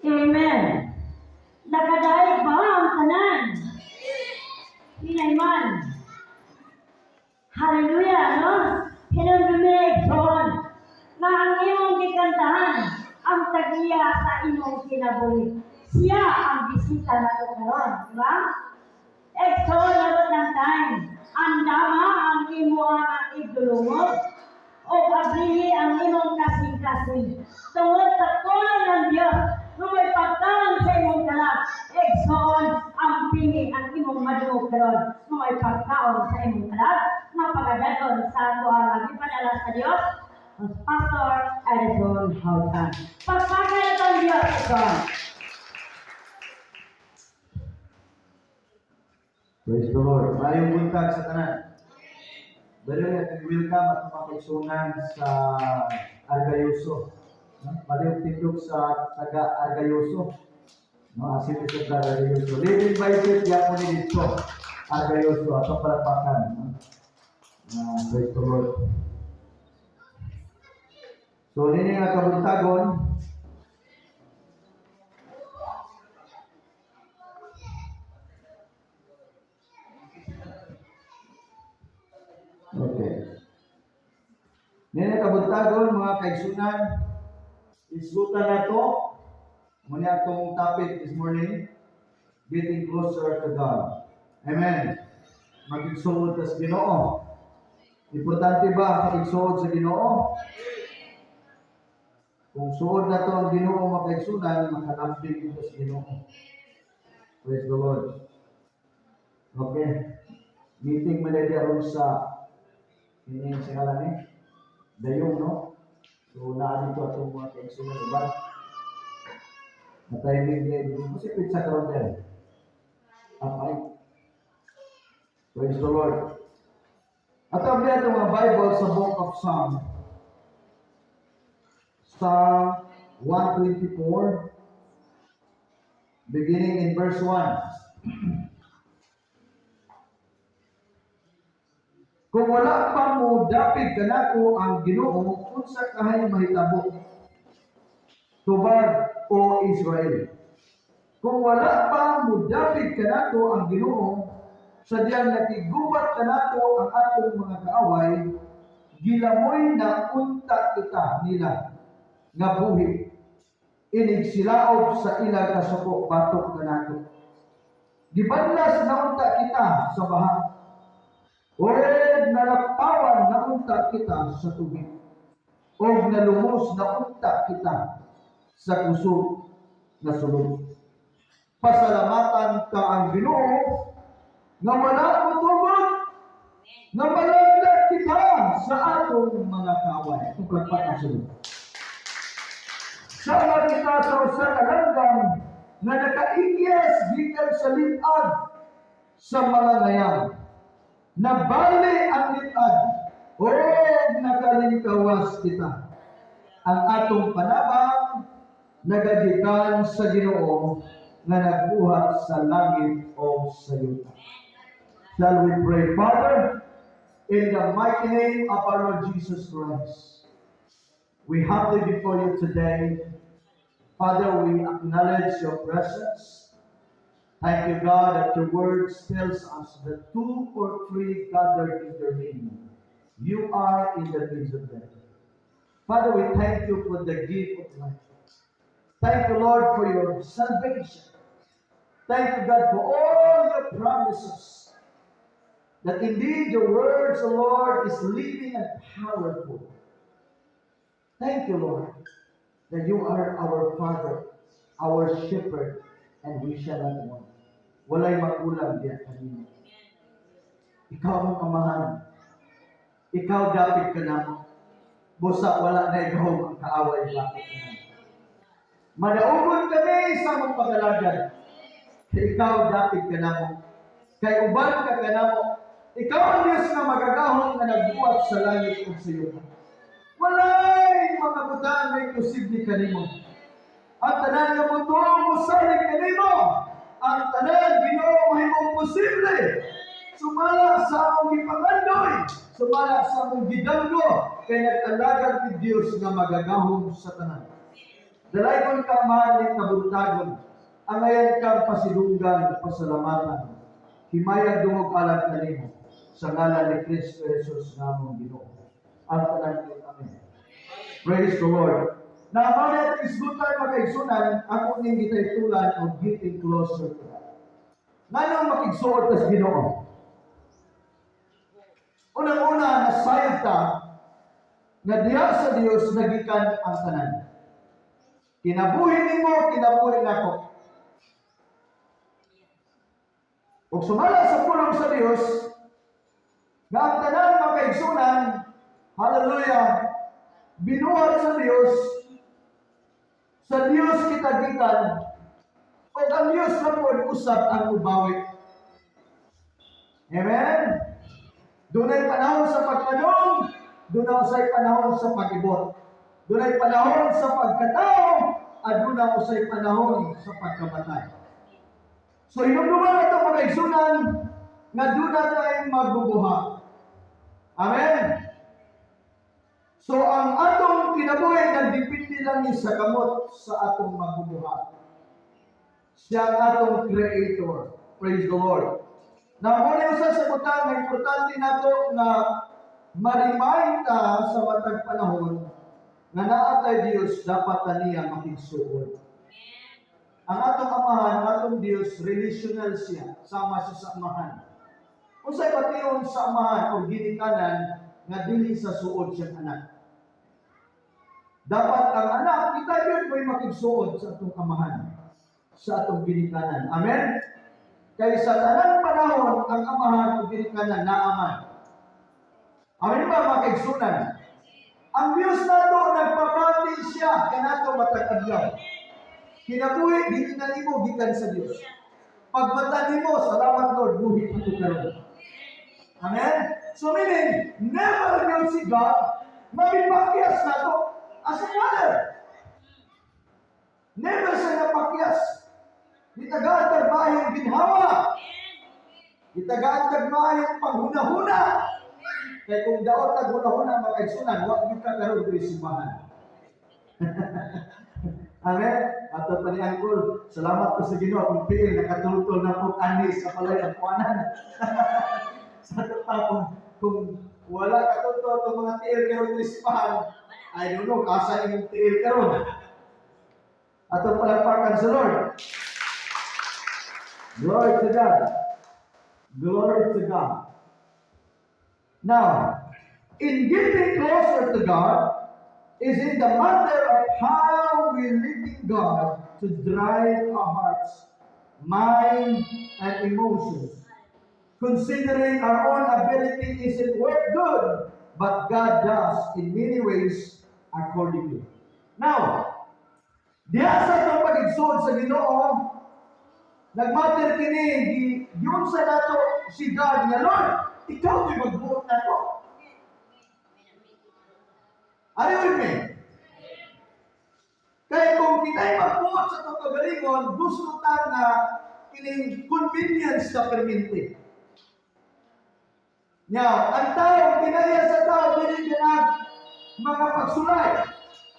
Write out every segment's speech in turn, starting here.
Amen. Nakadayag ba ang tanan? Hinayman. Hallelujah, no? Hinumimig doon na ang iyong gikantahan ang tagiya sa iyong kinabuhi. Siya ang bisita na ito karon, di ba? Ekso na ito ng time. Ang dama ang imo ang igulungod o abrihi ang imong kasing-kasing. Tungod sa tulong ng Diyos, nung may pagkaon sa imong kalat, eksoon ang pingi ang imong madugog karon. Nung may pagkaon sa imong kalat, mapagadaton sa tuwang ang ipadala sa Diyos, ang Pastor Edison Hautan. Pagpagay ang Diyos, eksoon. Praise the Lord. Mayong buntag sa tanan. Dali welcome at mapagsunan sa Argayoso. Mayong tindog sa taga Argayoso. Asito sa Argayoso. Live invited yan mo ni dito. Argayoso. Atong palapakan. Praise the Lord. So, nini nga kabuntagon. Okay. Nina kabuntagon mga kaigsunan, isgutan na to. Muna itong topic this morning, getting closer to God. Amen. Mag-igsuod sa Ginoo. Importante ba mag-igsuod sa Ginoo? Kung suod na to ang Ginoo mga kaigsunan, makalambing ito sa Ginoo. Praise the Lord. Okay. Meeting manager sa ini yung singalan eh. Dayong, no? So, naan dito atong mga kaigsunan, diba? Matayimig din. Kasi pizza karon din. Okay. Praise the Lord. At ang mga mga Bible sa Book of Psalm. Psalm 124. Beginning in verse 1. Kung wala pa mo dapig kanako ang Ginoo unsa kahay mahitabo tubag o Israel. Kung wala pa mo dapig kanako ang Ginoo sadyang nakigubat kanako ang atong mga kaaway gilamoy na unta kita nila nga buhi inig silaog sa ilang kasuko batok kanako gibanlas na unta kita sa baha o nalapawan na unta kita sa tubig. O nalumos na unta kita sa kusog na sulod. Pasalamatan ka ang Ginoo nga wala mo tubod nga malaglag kita sa atong mga kaaway. Itong kagpat na sulod. Sama kita sa usa ka langgam nga nakaigyas gikan sa litag sa mga ngayang. Nabali ang litag o nakalingkawas kita. Ang atong panabang nagagikan sa Ginoo nga nagbuhat sa langit o sa yuta. Shall we pray? Father, in the mighty name of our Lord Jesus Christ, we humbly before you today. Father, we acknowledge your presence. Thank you, God, that your word tells us that 2 or 3 gathered in your name, you are in the midst of them. Father, we thank you for the gift of life. Thank you, Lord, for your salvation. Thank you, God, for all your promises. That indeed your words, O Lord, is living and powerful. Thank you, Lord, that you are our Father, our Shepherd, and we shall not want. Walay magulang diyan kanina. Ikaw ang amahan. Ikaw dapit ka na. Busa wala na ikaw ang kaaway dapit ka na. Manaugod kami sa mong pagalagan. Ikaw dapit ka na mo. Kay uban ka ka na mo. Ikaw ang Diyos na magagahon na nagbuhat sa langit o sa iyo. Walay mga butang na imposible kanimo. Ang tanan nga mundo musalig kanimo. Ang tanan Ginoo mahimong posible. Sumala sa among gipangandoy, sumala sa among gidanggo kay nag-alagad ti Dios nga magagahom sa tanan. Dalaygon ka mahalit na buntagon, ang ayan kang pasidunggan, pasalamatan, himayag dungog alat na nimo, sa ngalan ni Kristo Jesus namong Ginoo. Ang tanan ko, amen. Praise the Lord. Na malit isgutan makaigsunan, ako ning gitay tulan o getting closer to God. Nganong makigsuot kas Ginoo? Unang-una, nasayod ta, nga diha sa Dios nagikan ang tanan. Kinabuhi nimo, kinabuhi nako. Ug sumala sa pulong sa Dios, nga ang tanan makaigsunan, hallelujah, binuhat sa Dios kita gikan, o ang Dios na po usap ang ubawi. Amen? Dunay panahon sa pagtanong, dunay panahon sa pag-ibot. Dunay panahon sa pagkatao, at dunay panahon sa pagkamatay. So, inumduman ito mga igsunan, nga duna tayong magbubuha. Amen? So, ang atong kinabuhi, nagdipindi lang ni sa kamot sa atong magbubuha. Siya ang atong Creator. Praise the Lord. Na muna yung sasagutan, na importante nato na ma-remind ta sa matag panahon na naatay Diyos dapat na niya makigsuod. Ang atong amahan, ang atong Diyos, relational siya, sama siya sa amahan. Kung sa'y patiyon sa amahan o ginikanan, nga dili sa suod siyang anak. Dapat ang anak, kita yun mo'y makigsuod sa atong amahan, sa atong ginikanan. Amen? Kaya sa tanang panahon, ang amahan o ginikanan naaman. Amen ba makigsunan? Ang Diyos nato, nagpapati siya, kanato matag-adlaw. Kinabuhi, dili na nimo gikan sa Dios. Pagmata nimo, salamat Lord, buhi ito karon. Amen? So meaning, never will si God mabipakyas na to as a father. Never siya napakyas. Itagatag maayong ginhawa. Itagatag maayong panghuna-huna. Kaya kung daot tag huna-huna makaigsunan, huwag yung kakaroon diri simbahan. Amen? Ato pa ni Angkol, salamat po sa Ginoo kung piil, nakatulutol na po anis sa palay ang puwanan. Sa ito kung wala katulutol itong mga tiil karoon ng isipahan, I don't know, kasa yung tiil karoon. Ato palagpakan sa Lord. Glory to God. Glory to God. Now, in getting closer to God, is in the matter of how we letting God to drive our hearts, mind, and emotions. Considering our own ability isn't worth good, but God does in many ways accordingly. Now, diha sa itong pag-igsod sa Ginoo, nagmatter kini, yun sa nato si God nga, Lord, ikaw ay magbuot na to. Are you with me? Kaya kung kita'y magbuot sa itong kagalingon, gusto ta na kining convenience na perminti. Now, ang tao, kinaya sa tao, hindi ganag mga pagsulay.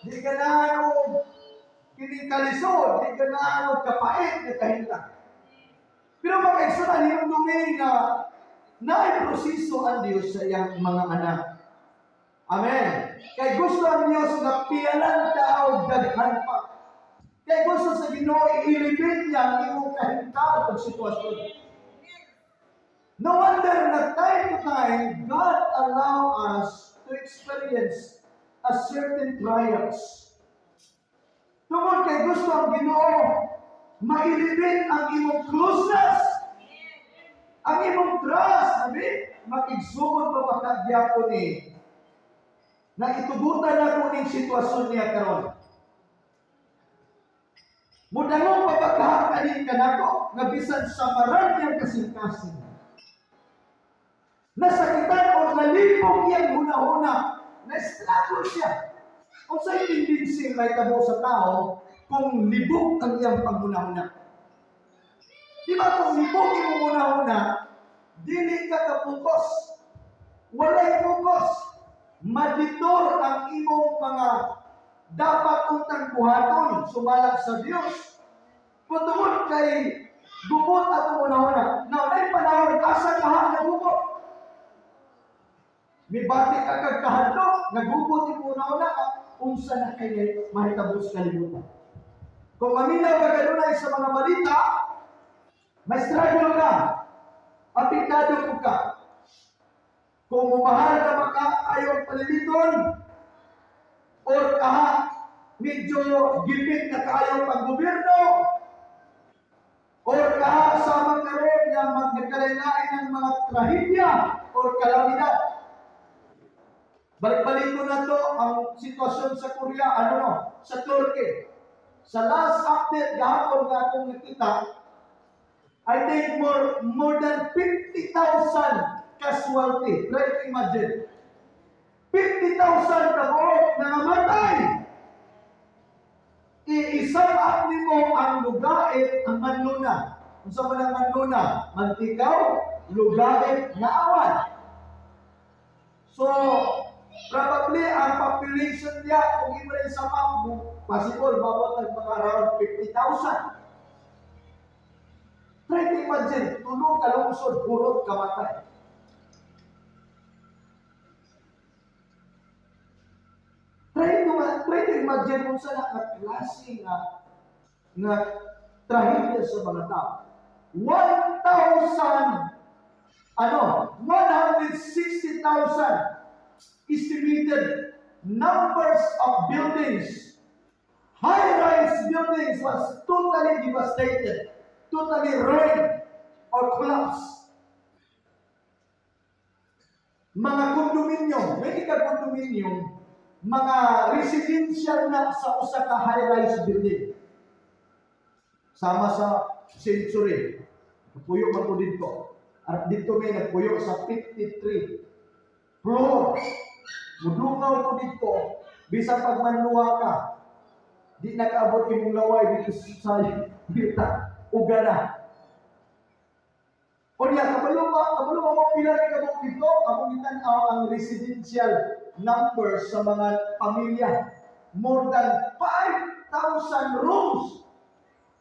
Hindi ganag o kining kalisod, hindi ganag o kapait na kahinta. Pero mag-extra, yung dumi na naiproseso ang Diyos sa iyang mga anak. Amen. Kaya gusto ang Diyos na piyalan tao daghan pa. Kaya gusto sa Ginoo i-elevate niya ang iyong kahinta at sitwasyon. No wonder na time to time, God allow us to experience a certain trials. Tungkol kay gusto ang Ginoo, ma-elevate ang iyong closeness, ang iyong trust, makigsuon pa makagyapo ni na itugutan na kung yung sitwasyon niya karon. Mudangong pagkakahalin ka na ko, na bisan sa maraming kasing-kasing. Nasakitan o nalipong iyang huna-huna, na-struggle siya. Kung sa'yo tendency may tabo sa tao, kung libog ang iyang panghuna-huna. Di ba kung libog yung huna-huna, dili ka ka-focus. Walay focus. Maditor ang imong mga dapat untang buhaton sumalang sa Dios. Kung kay gubot ato una-una, na may panahon asa kaha na gubot. Mibati ka kag kahadlok, nagubot yung una-una, unsa na kay mahitabos kalibutan. Kung maminaw ka kanunay sa mga balita, may struggle ka, apektado po ka. Kung umahal na maka ayaw paliliton, or kaha, medyo gipit na kaayaw pag-gobyerno, or kaha sa magkaroon na magkakalain ng mga trahedya or kalamidad. Balik-balik ko na to ang sitwasyon sa Korea, sa Turkey. Sa last update gahapon nga akong nakita, I think more than 50,000 casualty. Try to imagine. 50,000 kabuok na namatay. I-isang up mo ang lugait, ang manluna. Kung sa manang manluna, mantikaw, lugait na awan. So, probably ang population niya, kung i-bring sa map, possible, mabot ng mga around 50,000. Try to imagine, tulong kalungsod, burot, kamatay. Try to imagine kung saan ang klase na trahedya sa mga tao. 160,000 estimated numbers of buildings. High-rise buildings was totally devastated, totally ruined or collapsed. Mga kondominium, may kondominium, mga residential na sa usa ka high-rise building. Sama sa Century. Nagpuyo man ko dito. At dito may nagpuyo sa 53 floor. Mudungaw ko dito, bisa pag manluwa ka, di nakaabot yung laway dito sa bita, uga na. O niya, kabalo mo pila rin kabok dito, kabong itanaw ang residential numbers sa mga pamilya. More than 5,000 rooms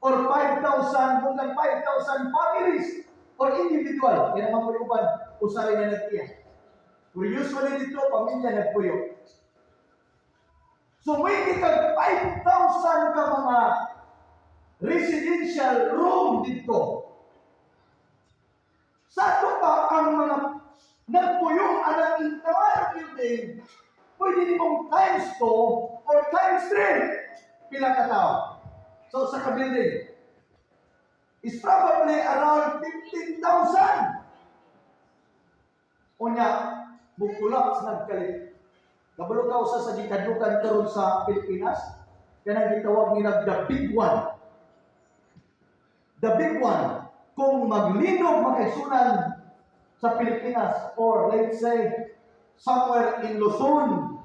or more than 5,000 families or individual. Kaya naman po yung uban, usari na nagtiyan. Pero usually dito, pamilya nagpuyo. So may ikag 5,000 ka mga residential room dito. Sa ito pa ang mga nagpuyo ang entire building, pwede nimong times 2 or times 3 pila katao. So sa ka-building is probably around 15,000. Unya, bukulaps nagkalit. Kabalo ka usa sa gikadukan karon sa Pilipinas, kanang gitawag nila the big one. The big one, kung maglinog makaisunan sa Pilipinas or let's say somewhere in Luzon,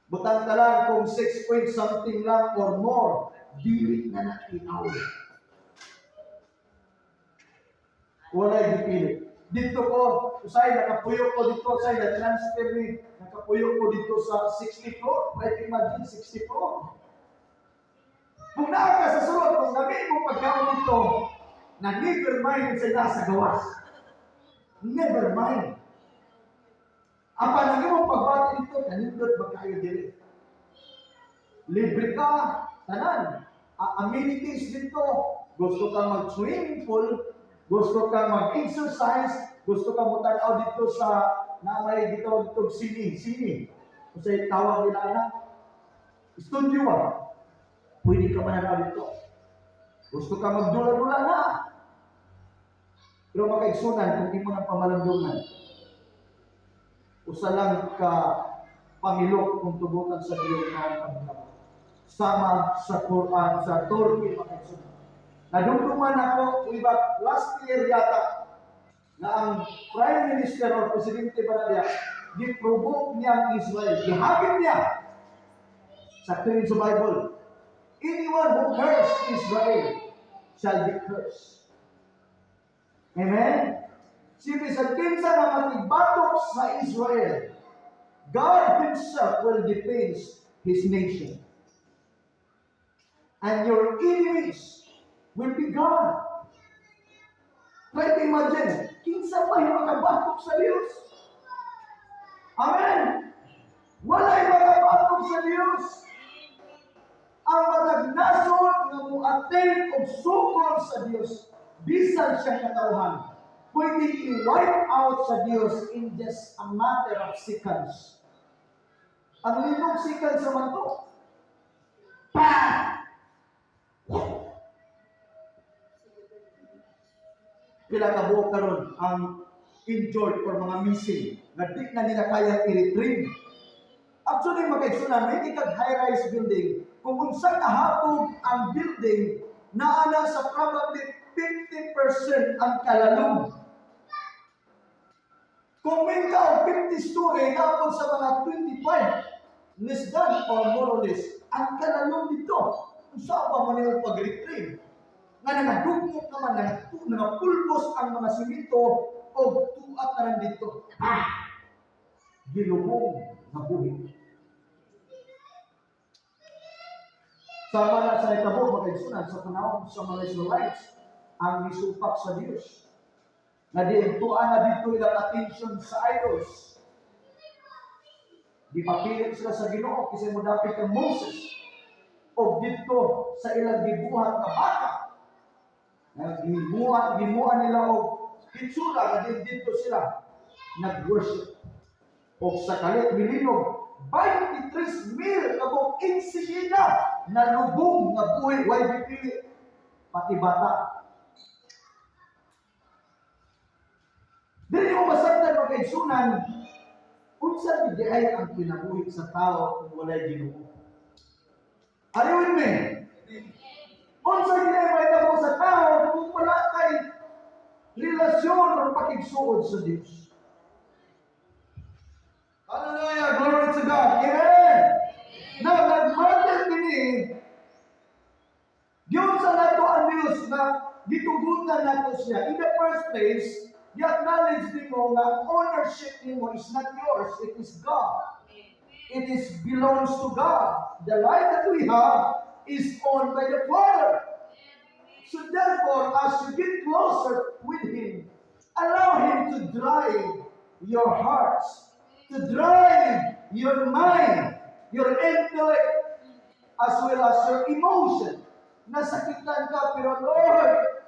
butang ka lang kung 6 point something lang or more, dili na nakinaw. Walay gipili. Dito ko, usay nakapuyo ko dito, usay na transfer ni, nakapuyo ko dito sa 60 floor. Right, imagine 60 floor. Kung naa ka sa sulod, kung nabi mo pagkaon dito, na never mind sa nasa gawas. Never mind. Ang panagin mo pagbati dito, nanindot ba kayo dili? Libre ka, tanan. Amenities dito, gusto ka mag-swimming pool, gusto ka mag-exercise, gusto ka mutanaw dito sa namay dito sini. Kung sa'yo tawag nila na, studio pwede ka mananaw dito. Gusto ka magdula-dula na. Pero makaigsunan kung di mo ng pamalandungan. Usa lang ka pamilok kung tubutan sa Diyos na pagkakita. Sama sa Quran, sa Turkey, makaigsunan. Nadumduman ako, last year yata, na ang Prime Minister o Presidente Baradia, giprovoke niya ang Israel. Gihagit niya. Sa tuwing sa Bible, anyone who curses Israel shall be cursed. Amen? Si Bisan kinsa na matibatok sa Israel, God Himself will defend His nation. And your enemies will be gone. Try to imagine, kinsa pa yung makabatok sa Diyos? Amen! Wala'y makabatok sa Diyos. Ang matagnason nga muateng og sukol sa Diyos, bisan siya katawhan, pwede i-wipe out sa Diyos in just a matter of seconds. Ang linog seconds naman to. Pa! Pila ka buok karon ang injured or mga missing na di na nila kaya i-retrieve. Actually, magkaigsunan, may ikag high-rise building, kung unsa kahapog ang building, naana sa probably 50% ang kalalong. Kung may ka 50 story, naapod sa mga 25, less than or more or less, ang kalalong dito, kung saan pa man yung pag-retrieve. Nga nangadugmok naman, nangapulbos ang mga simito o tuat na rin dito. Gilubong na buhi. Sama na sa itabo, magkaigsunan sa panahon sa mga Israelites, ang nisupak sa Diyos. Na diintuan na dito ilang attention sa idols. Di papilit sila sa Ginoo kasi mo dapit ang Moses. O dito sa ilang gibuhat na bata. Gimuan nila o hitsura na dito sila nag-worship. O sa kalit milinog, 23,000 kabong insigina na lubong na buhay, way pipili, pati bata. Dili mo masabtan magkaigsunan, unsa di ay ang kinabuhi sa tao kung walay Ginoo. Are you with me? Unsa di ay mahitabo sa tao kung wala kay relasyon o pakigsuod sa Diyos. Hallelujah! Glory to God! Amen! Now, nag-matter kini, yun sa nato ang Diyos na gitugutan nato siya. In the first place, i-acknowledge mo na ownership mo is not yours, it is God. It is belongs to God. The life that we have is owned by the Father. So therefore, as you get closer with Him, allow Him to drive your hearts, to drive your mind, your intellect, as well as your emotion. Nasakitan ka, pero Lord,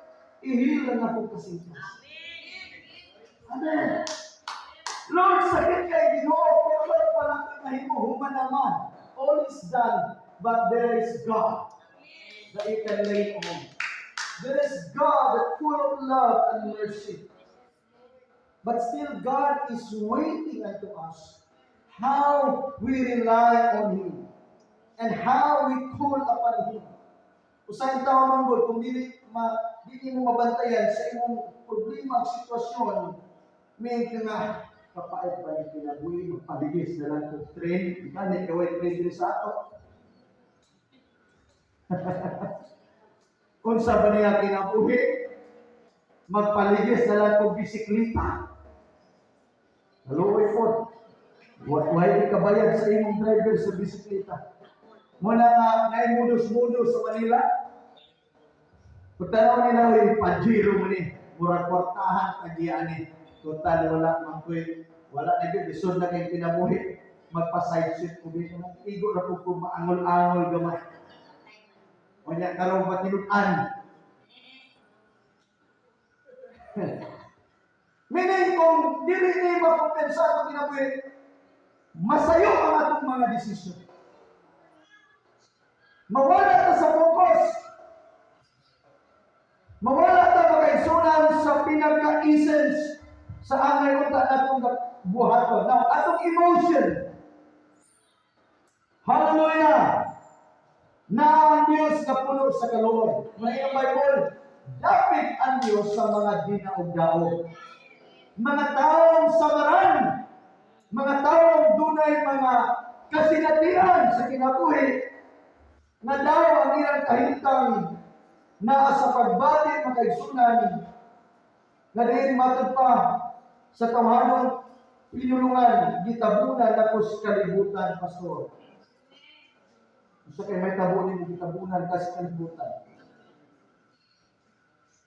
ihilan ako kasintas. Amen. Lord, sakit kay Ginoo, pero Lord, palangkin na himuhuman naman. All is done, but there is God that you can lay on. There is God that full of love and mercy. But still, God is waiting unto us how we rely on Him and how we call upon Him. Usahin tao man God, kung dili mo mabantayan sa imong problema, sitwasyon, may nga kapait pa yung pinabuhi, magpaligis na lang kong train. Ikani, kaway train din sa ato. Kung sa ba niya kinabuhi, magpaligis na lang kong bisiklita. Haluoy po. Why kabayad sa imong driver sa bisiklita? Muna nga, naimudos-mudos sa Manila. Pagtanaw nila, yung Pajero mo ni, murag kwartahan, tagiyan ni. Total, wala na yun, isod na kayong pinabuhi. Magpa-side shift ko dito. Igo na po kung maangol-angol gamay. Wanya karong patinutan. Meaning kung dili ni makompensado kinabuhi, masayo ang atong mga desisyon. Mawala ta sa focus. Mawala ta makaisunan sa pinaka-essence sa angay unta natong buhaton. Now, atong emotion. Hallelujah! Na ang Diyos na puno sa kaluoy. May Bible, dapit ang Diyos sa mga dinaog-daog. Mga taong samaran, mga taong dunay mga kasinatian sa kinabuhi, na daw ang ilang kahintang na sa pagbati makaigsunan, na din matod pa sa tawhanong pinulungan, gitabunan na po sa kalibutan, Pastor. Gusto kay may tabo ni gitabunan kasi kalibutan.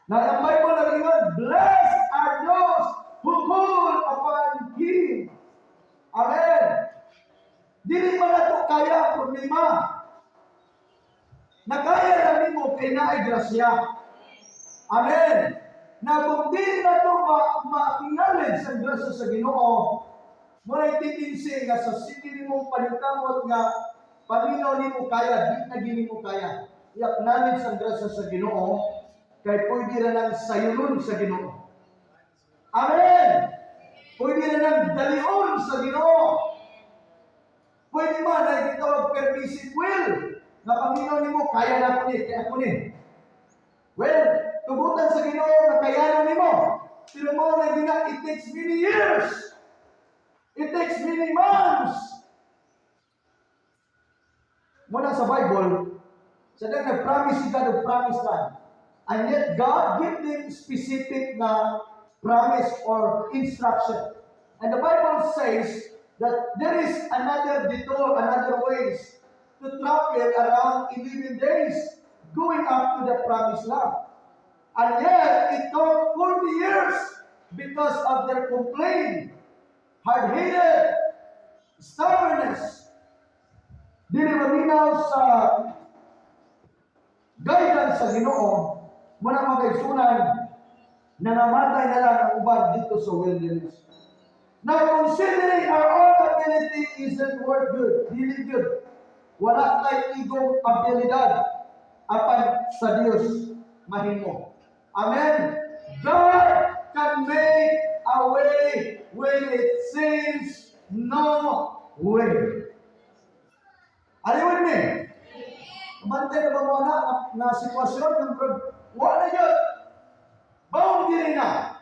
Na ang Bible nag-ingon, blessed are those who call upon Him. Amen. Dili man nato kaya problema. Nakaya lang nimo kay naay grasya. Amen. Na kung di na ito ma-acknowledge ang grasya sa Ginoo, muna ititinsi nga sa sige mong panikamot nga paminaw ni mo kaya, di na gini mo kaya. I-acknowledge ang grasya sa Ginoo, kay pwede na lang sayunon sa Ginoo. Amen! Pwede na lang dalion sa Ginoo. Pwede man na itawag permissive will, na paminaw ni mo, kaya na ko ni, kaya ko ni. Well, tubutan sa Ginoo na kayanan ni mo. Pero mo na it takes many years. It takes many months. Muna sa Bible, sadang nag-promise si God of promised land. And yet God gave them specific na promise or instruction. And the Bible says that there is another detour, another ways to travel around 11 days going up to the promised land. And yet it took 40 years because of their complaint, hard-headed, stubbornness. Dili maminaw sa guidance sa Ginoo, muna magkaigsunan na namatay na lang ang uban dito sa wilderness. Now, considering our own ability isn't worth good, dili good. Wala tayo igong abilidad apan sa Dios mahimo. Amen? God can make a way when it seems no way. Are you with me? Mantay na ba mo na sitwasyon ng wala yun. Baong diri na.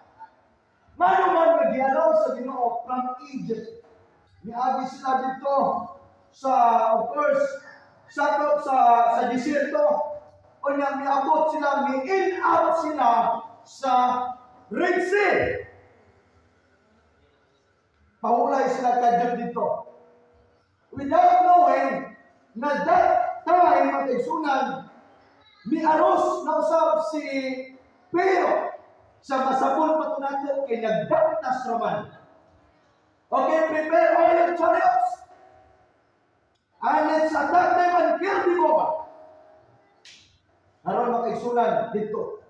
Mano man nagyalaw sa Ginoo from Egypt. Niagi sila dito sa, of course, sa desierto. O niya, miabot sila, mi-in out sila sa Red Sea. Pahulay sila kadyo dito. Without knowing na that time, mag-igsunan, mi-aros na usap si Pero sa masabon pa ito natin kay nagdaktas raman. Okay, prepare all your chariots. And let's attack them and kill them all. Naroon makaigsunan dito.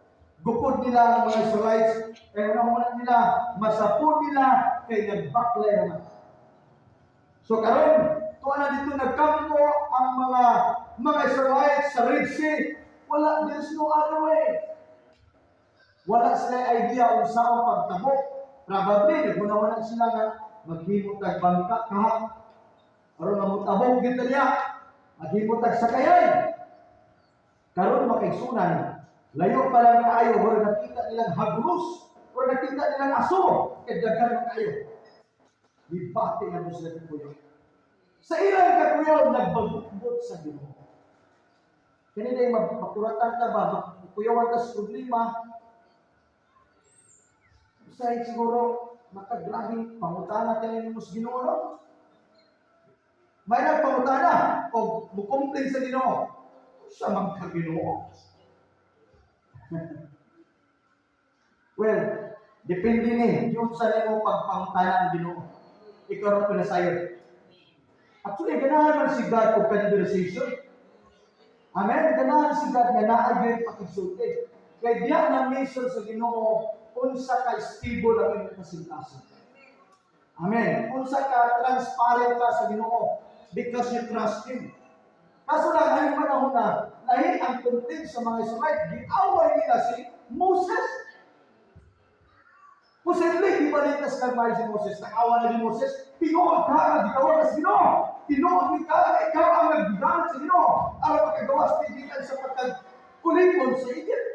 Gupod nila ang mga Israelites. Kaya unang nila, masapon nila kay nagbaklay naman. So karon, tuwa na dito nagkampo ang mga Israelites sa Red Sea. Wala, there's no other way. Wala sila idea kung saan pagtabok. Probably, nagmunawanan sila nga maghimot ang bangka kaha. Karon mamutabok dito niya. Maghimot ang sakayan. Karon makaigsunan. Layo pa lang kaayo. Wala nakita nilang hagulus. Wala nakita nilang aso. Kaya dagan na kayo. Dibati nga mo sila kuyo. Sa ilang kakuyaw, nagbagubot sa Ginoo. Kanina yung makuratan ka ba? Kuyawan ka sa problema. Say siguro makagrahing pangutana tayo ni Mus Ginoo, no? May nagpangutana o mukomplain sa Ginoo. Sa mga Ginoo. Well, depende ni yung sa nimo pagpangutana ang Ginoo. Ikaw rin pinasayod. Actually, ganahan man si God of conversation. Amen? Ganahan si God na naagay pakigsulti. Kaya diyan ang mission sa Ginoo, unsa ka stable ang iyong kasintasan. Amen. Unsa ka transparent ka sa Ginoo because you trust Him. Kaso lang, ngayong panahon na, lahi ang content sa mga Israelite, giaway nila si Moses. Posible, di ba litas nagmay si Moses? Nakawa na ni Moses, tinuod ka ang gitawa ka sa Ginoo. Tinuod ka, ikaw ang nagbigamit sa Ginoo. Alam magkagawas, tigilan sa pagkakulipon sa Egypt.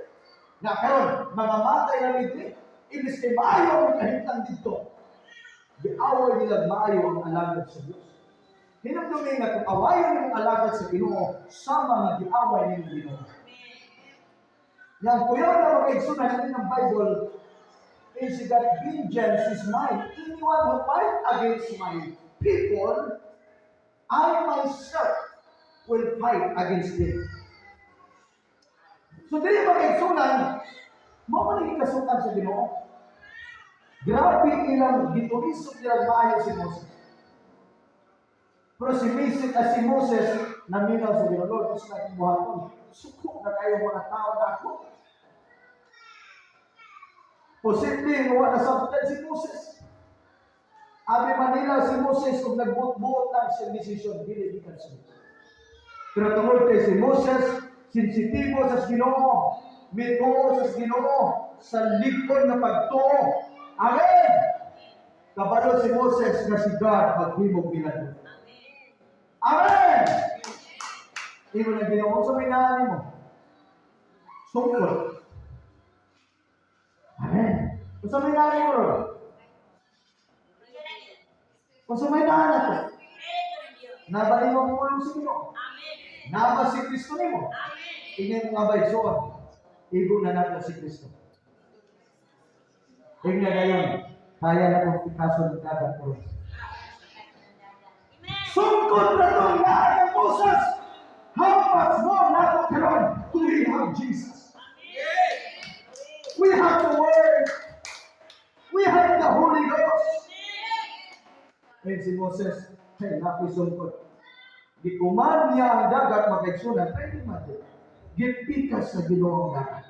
Na karon mga matay na nito, ibig kay maayo ang kahintang dito. Giaway nila maayo ang alagad sa Diyos. Hinumdumi nga kung awayan ng alagad sa Ginoo, sama nga giaway ng Ginoo. Yang kuyaw na makaigsunan natin ng Bible is that vengeance is mine. Anyone who fight against my people, I myself will fight against it. So dili ba kay sunan, mo man ang ikasukan sa Ginoo. Grabe ilang gitulisod nilang maayo si Moses. Pero si Moses naminaw sa Ginoo, Lord, gusto na buhaton. Suko na kayo mga tao na ako. Posibleng wala sabtan si Moses. Abi Manila si Moses kung nagbuot-buot lang siya desisyon, dili gikan siya. Pero tungod kay si Moses, sensitibo sa Ginoo, mituo sa Ginoo, sa likod na pagtuo. Amen! Kabalo si Moses na si God maghimog nila. Amen! Imo na Ginoo sa minani mo. Sungkot. Amen. Kung sa minani mo, kung sa minani ko, nabalik mo ang ulong sa Ginoo. Naba si Kristo nimo. Tingin mo nga ba isuon? Igo na natin si Kristo. Tingnan na yun. Kaya na kong pikaso ng dagat ko. Sungkot na itong lahat ng Moses. How much more na ito karon? We have Jesus. We have the Word. We have the Holy Ghost. Ngayon si Moses, hey, napisungkot. Gikuman niya ang dagat magkaigsunan, pwede mati. Gipikas sa Ginoo ang dagat.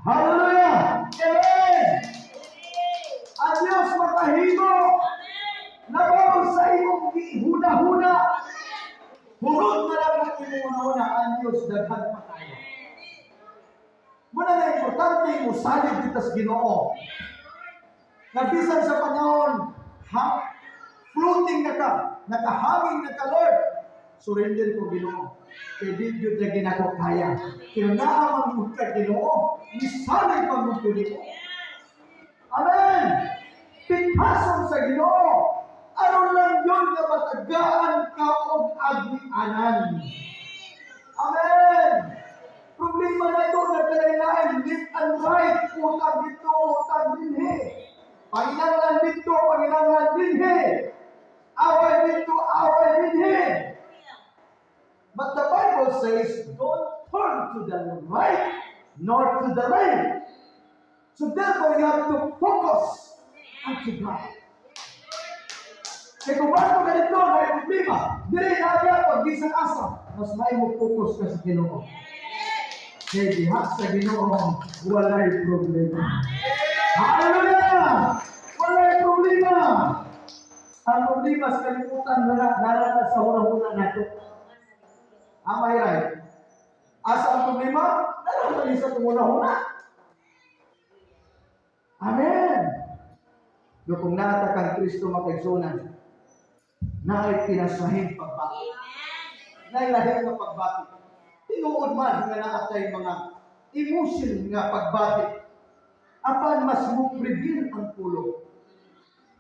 Hallelujah! Amen! Ang Diyos makahimo na sa imong huna-huna. Hurot na lang ang imong huna-huna, ang Diyos daghan pa tayo. Muna na importante mo, salig dito sa Ginoo. Nabisan sa panahon, floating na ka, nakahangin na ka, Lord. Surrender ko, Ginoo. Kaya di yun na ginako kaya. Kaya naamang mo ka, Ginoo. Misalig pa mo ko, Ginoo. Amen! Pitason sa Ginoo. Aron lang yun na matagaan ka o agnianan. Amen! Problema na ito na kailangan left and right. Utang dito, utang dinhi. Panginangan dito, panginangan dinhi. Away dito, away dinhi. But the Bible says, don't turn to the right nor to the left. So therefore, you have to focus unto God. Kaya kung bago ka dito, may problema. Dili na agad pag di sa asa. Mas may mo focus ka sa Ginoo. Kaya diha sa Ginoo, walay problema. Hallelujah! Walay problema. Ang problema sa kalimutan narana sa huna-huna nato. Am I right? Asa ang problema? Narana sa huna-huna. Amen! No, kung nakatakang Kristo makaigsunan, naay pinasahing pagbati. Naay lahing na pagbati. Tinuod man nga naatay mga emotion nga pagbati. Apan mas mupribin ang pulo.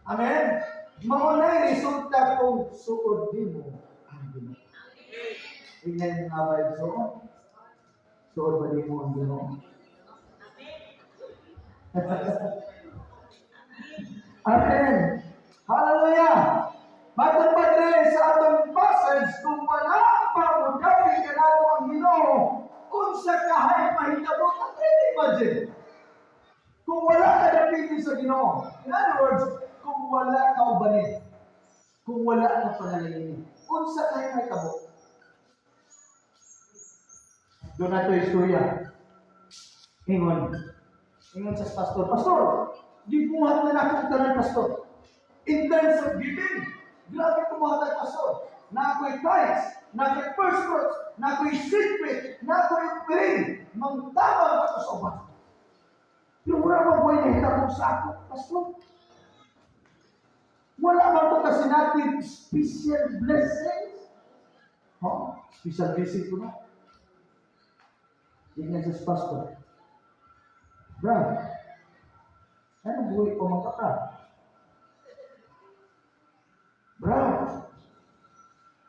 Amen? Maunay resulta kung suod din mo ang Ginoo. Tingnan nga ba yung suod? Suod ba din mo ang Ginoo? Amen. Hallelujah. Matang padre sa atong passage, kung wala pa mo dapit ka nato ang Ginoo, kung sa kahay mahitabo, at imagine. Kung wala ka dapit sa Ginoo, in other words, kung wala ka ubanin, kung wala ka panalangin, kung sa kahay mahitabo. Doon nato istorya. Ingon sa pastor, Pastor, gibuhat na nakong tanan, Pastor. In terms of giving, grabe kumuhatag, Pastor. Na ako'y tithes, na ako'y first fruits, na ako'y secret, na ako'y pray. Mangtabang ako sa ubat. Pero wala ba buhay na hitapong sa ako, Pastor? Wala ba ito kasi natin special blessings? Special blessing ko na. Tingnan sa Pastor. Brad, ano buhay ko mga ka? Brad,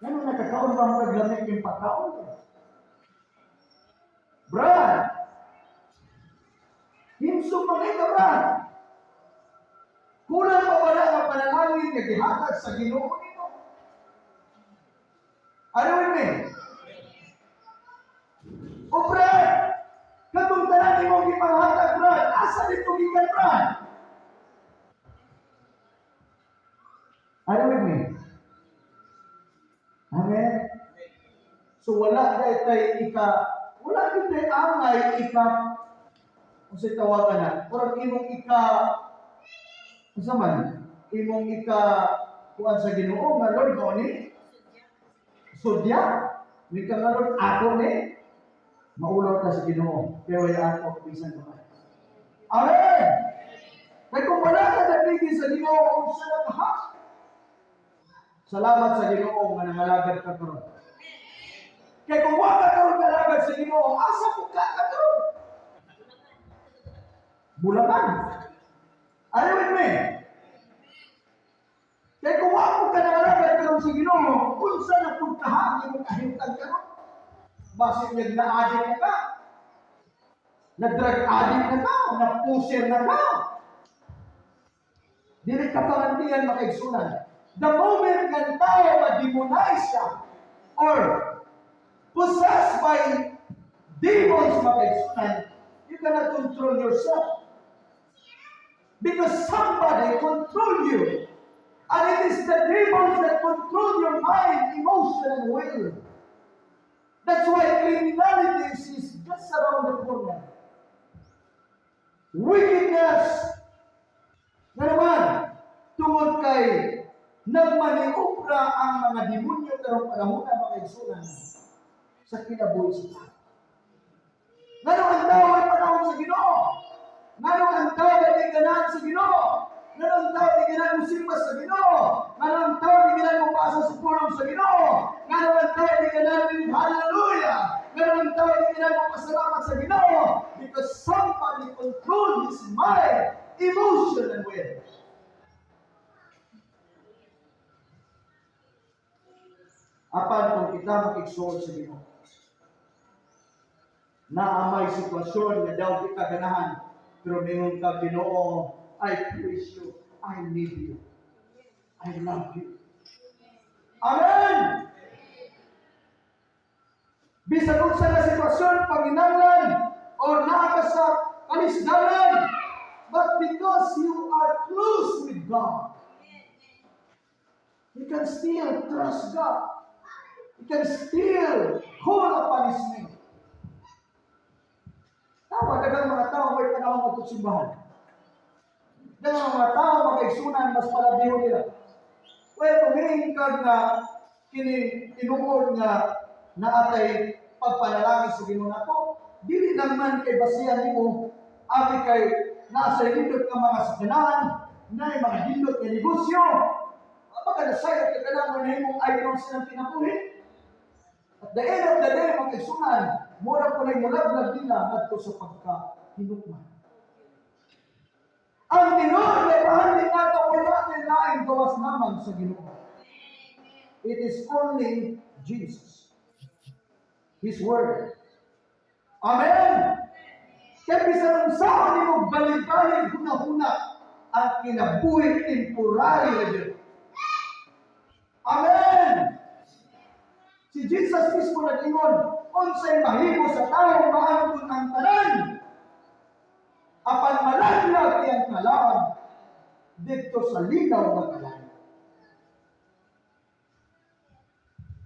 ano nakakaon ba ang paglamig yung pagkaon? Brad, himsong mga ka, Brad. Kulang pa wala ang panalangin na gihatag sa Ginoo nito. Ano with me? O Brad, katong tanan imong gipanghatag, Brad, asa dito gikan, Brad? Are you with me? Amen? So wala dahil wala din tayo angay kung sa'y tawagan na, parang imong kung man, imong kuwan sa Ginoo, nga Lord, ko ni, sudya, may ka nga Lord, ako ni, maulaw ka sa Ginoo, pero ay ako, bisan ka. Amen! Kaya kung wala ka nabigay sa Ginoo, kung siya lang ha, salamat sa Ginoo nga nangalagad ka karon. Kaya kung wala ka karon kalagad sa Ginoo, asa ko ka karon? Bulakan. Are you with me? Kaya kung wala ka nangalagad karon sa Ginoo, unsa na puntahan imong kahintag karon? Basit niya na-addict na ka. Na-drug addict na ka. Na-pusher na ka. Dili ka parantiyan makaigsunan. The moment nga tayo ma-demonize siya or possessed by demons makaigsunan, you cannot control yourself. Because somebody control you. And it is the demons that control your mind, emotion, and will. That's why criminality is just around the corner. Wickedness na naman tungod kay nagmaniobra ang mga demonyo karong panahon na makaigsunan sa kinabuhi sa tao. Ngano ang tao ay panahon sa Ginoo? Ngano ang tao ay ganahan sa Ginoo? Ngano ang tao ay ganahan mo simba sa Ginoo? Ngano ang tao ay ganahan mo pasa sa pulong sa Ginoo? Ngano ang tao ay ganahan mo hallelujah? Ngano ang tao ay ganahan mo pasalamat sa Ginoo? Because somebody control his mind, emotion, and will. Apan kung kita makigsuon sa Ginoo, na may sitwasyon na daw kita ganahan, pero mingon ka, Ginoo, I praise you, I need you, I love you. Amen! Bisan unsa na sitwasyon, panginanglan, o naa sa kalisdanan, but because you are close with God, you can still trust God. You can still call upon His name. Tawa, dagang mga tao may panahon magkutsimbahan. Dagang mga tao magkaigsunan, mas palabiho nila. Well, kumihin ka nga tinungod nga naatay pagpanalangin sa Ginoo nato, dili naman kay basihan nimo abi kay nasa hindot ka mga sakyanan, na mga hindot nga negosyo. Baka nasayot ka na mo na imong idol silang kinabuhi. At the end of the day, magkaigsunan, mura po na mulaglag nila ngadto sa pagka-hinukman. Ang tinuod na pahandin nato wala din laing gawas naman sa Ginoo. It is only Jesus. His Word. Amen! Kaya bisan saan ni mo balik-balik huna-huna ang kinabuhi temporary na Diyos. Amen! Si Jesus mismo nag-ingon, unsay mahimo sa tao maangkon ang tanan. Apan malaglag iyang kalaan dito sa linaw na kalan.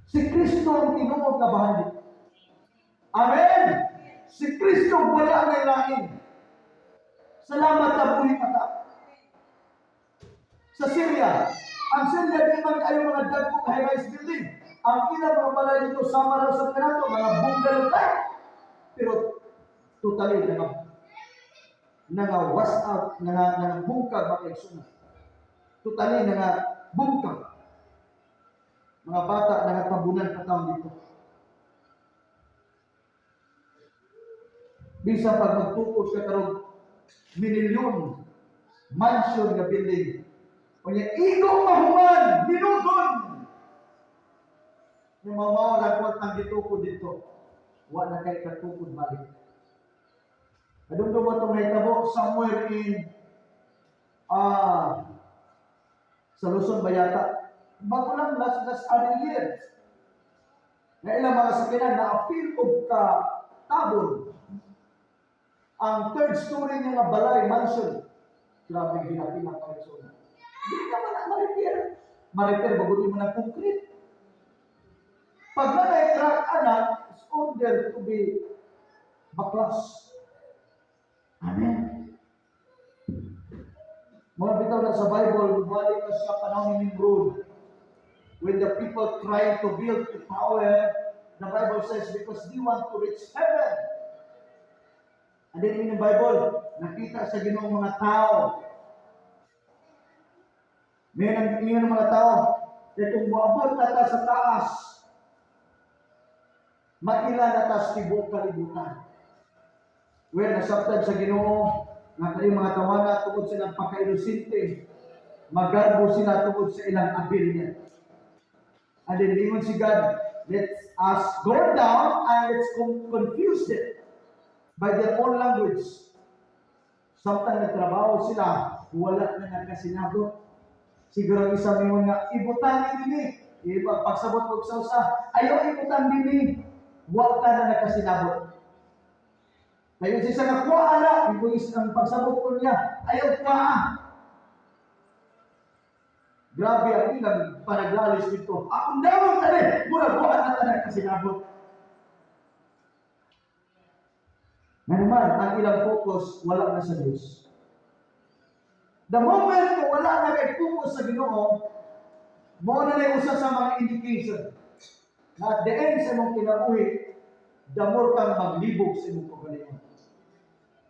Si Kristo ang tinuod na bahagi. Amen! Si Kristo wala na lain. Salamat na buhay mata. Sa Syria, ang Syria di man kayo mga dagkong high-rise building. Ang ilang mga balay dito sama raw sa kanato, mga bungalow tayo. Pero totally was out, bungkag makaigsunan. Totally bungkag. Mga bata tabunan pa taon dito. Bisa pag magtukod ka karong minilyon mansion nga building. Kunya igong mahuman, minudon. Yung mamaw rakwat ng gitukod dito. Wa na kay katukod balik. Kadungdong mo itong naitabo somewhere in sa Luzon ba yata? Bago lang last other years. Na ilang mga sakinan na apil og ka tabon. Ang third story niya nga balay mansion. Grabe ginapin ang persona. Hindi ka man ang ma-repair. Ma-repair, baguhin mo ng concrete. Pag nanay crack anak, is ordered to be baklas. Amen. Mga bitaw na sa Bible, balik na sa panahon ni Nimrod. When the people trying to build a tower, the Bible says because they want to reach heaven. And then in the Bible, nakita sa Ginoong mga tao. May nangingin ng mga tao, kung maabot na ta sa taas, makila na ta sa tibok kalibutan. Where nasabtan sa Ginoo, nga kay mga tawana tungod silang pagka-inosente, magarbo sila tungod sa ilang abilidad. And then lingon si God, let us go down and let's confuse them by their own language. Samtang nagtrabaho sila, wala na nagkasinabot. Siguro isa mo nga, ibutan din iba pagsabot ko sa usa, ayaw ibutan din wala na nagkasinabot. Ngayon siya nakuha ala, ibu ang pagsabot ko niya, ayaw kuha. Grabe ang ilang panaglalis dito. Akong damang tali, mura-buhan na tayo kasinabot. Na naman, ang ilang focus, wala na sa Diyos. The moment na wala na kay focus sa Ginoo, mo na na usa sa mga indication na at the end sa mong kinabuhi, the more kang maglibog sa imong kagalingon.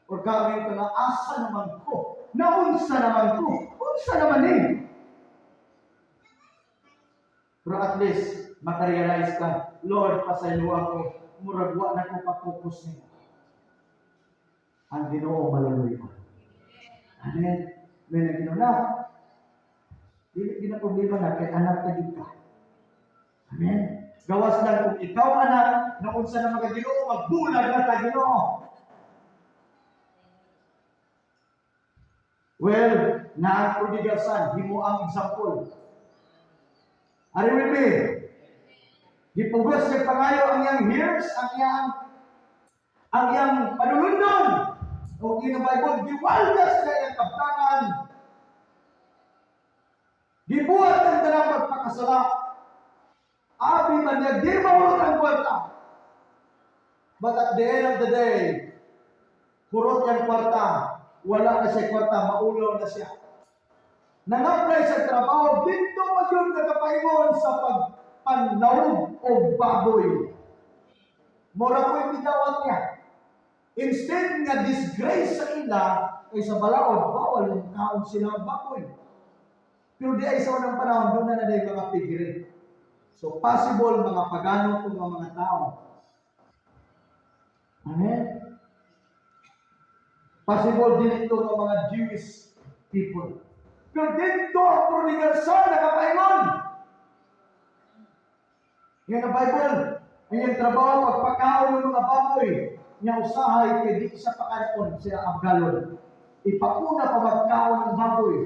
Or kami ka na, asa naman ko? Naunsa naman ko? Unsa naman eh? Pero at least, makarealize ka, Lord, pasaylo ako, muragwa na ko pa-focus niya. Ang Ginoo malaluy ko. Amen. May nagino na. Hindi na problema na kay anak na din ka. Amen. Gawas lang kung ikaw anak, na unsa na mga Ginoo, magbulag na ta Ginoo. Well, na ang prodigal son, himo ang example. Are you with me? Gipugos kay pangayo ang iyang years, ang iyang panulundon. O in the Bible, giwaldas na iyang kabtangan. Gibuhat ang tanang pagpakasala. Abi man niya, di maulot ang kwarta. But at the end of the day, kurot yung kwarta. Wala na siya kwarta, maulaw na siya. Nang-apply sa trabaho, dito pa yun nagkapaingon sa pagpanlawog o baboy. Mura ko'y bidawat niya. Instead nga disgrace sa ila, ay sa balaod, bawal yung kaon sila ang baboy. Pero di ay sa unang panahon, doon na na mga pigiri. So possible mga pagano kung mga tao. Amen? Possible din ito ng mga Jewish people. Pero dito ang prodigal son nakapaingon. Yan ang Bible. Ang iyang trabaho, pagpakaon ng mga baboy, niya usahay kay di sa pakanon siya ang galon. Ipakuna pa magkaon ng baboy.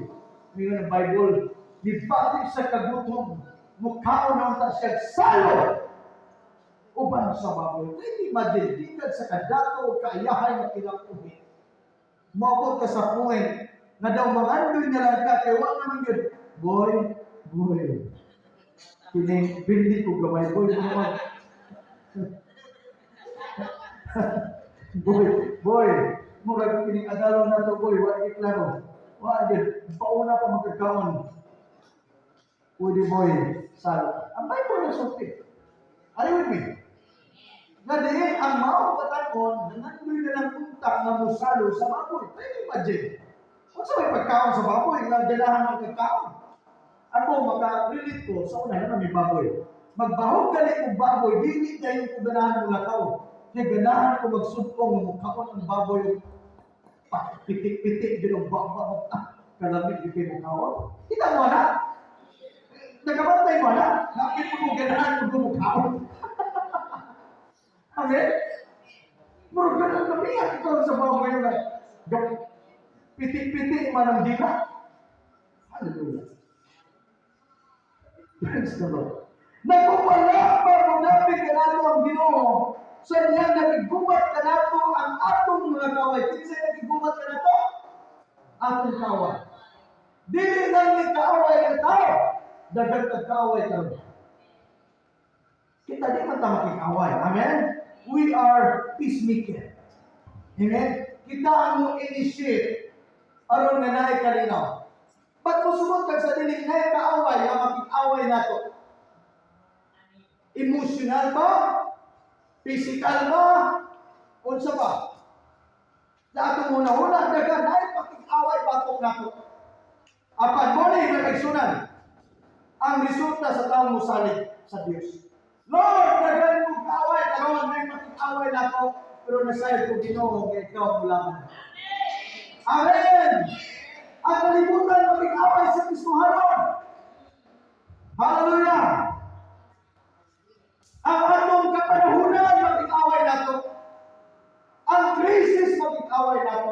Ngayon ang Bible, libatin sa kagutom, mukhaon na unta siya salo. Uban sa baboy. Hindi madildikan sa kadato o kaayahay na kinapuhin. Mabot ka sa point na daw mangandoy na lang ka, kaya wala naman yun. Boy. Bindi ko gamay, boy. Murag kining adalon na to, boy. Wala iklaro. Wala din. Pauna pa magkakaon. Pwede, boy. Salo. Ang Bible na suti. Are you with me? Nga din, ang maong katanon, nangandoy na lang puntak na musalo sa baboy. Pwede imagine. Kung sa may pagkaon sa baboy, nagdalahan ng pagkaon. Ako, maka-relate ko, sa una naman may baboy. Magbahog galing kong baboy, hindi na yung kuganahan mo lakaw. Kaya ganahan ko magsudpong ng mukhaon ng baboy, pitik-pitik din ang baboy. Kalamit yung kayo mukhaon. Kita mo na? Nagabantay mo na? Nakit mo ganahan mo mukhaon. Amen? Murag ganun kami, ito sa baboy na. Pitik-pitik man ang dila. Hallelujah. Praise the Lord. Nagumala pa kung napig ka nato ang Ginoo. Sa niya nagigubat ka nato ang atong mga kaway. Kinsa nagigubat ka nato? Atong kaway. Dili lang ni kaaway ka tao. Dagan ka kaaway ka. Kita di man ta makikaway. Amen? We are peacemaker. Amen? Kita ang initiate aron nga naay kalinaw. Ba't musumot kag sa dili naay kaaway nga makikaway nato? Emotional ba? Physical ba? Unsa ba? Sa atong una-una dagan naay pakikaway batok nato. Apan mo ni refleksyonan ang resulta sa taong musalig sa Dios. Lord, dagan mo kaaway karon may makikaway nako pero nasayod ko Ginoo nga ikaw ang ulaman. Amen. Ang kalibutan makikaway sa Kristohanon. Hallelujah. Ang atong kapanahunan makikaway nato. Ang krisis makikaway nato.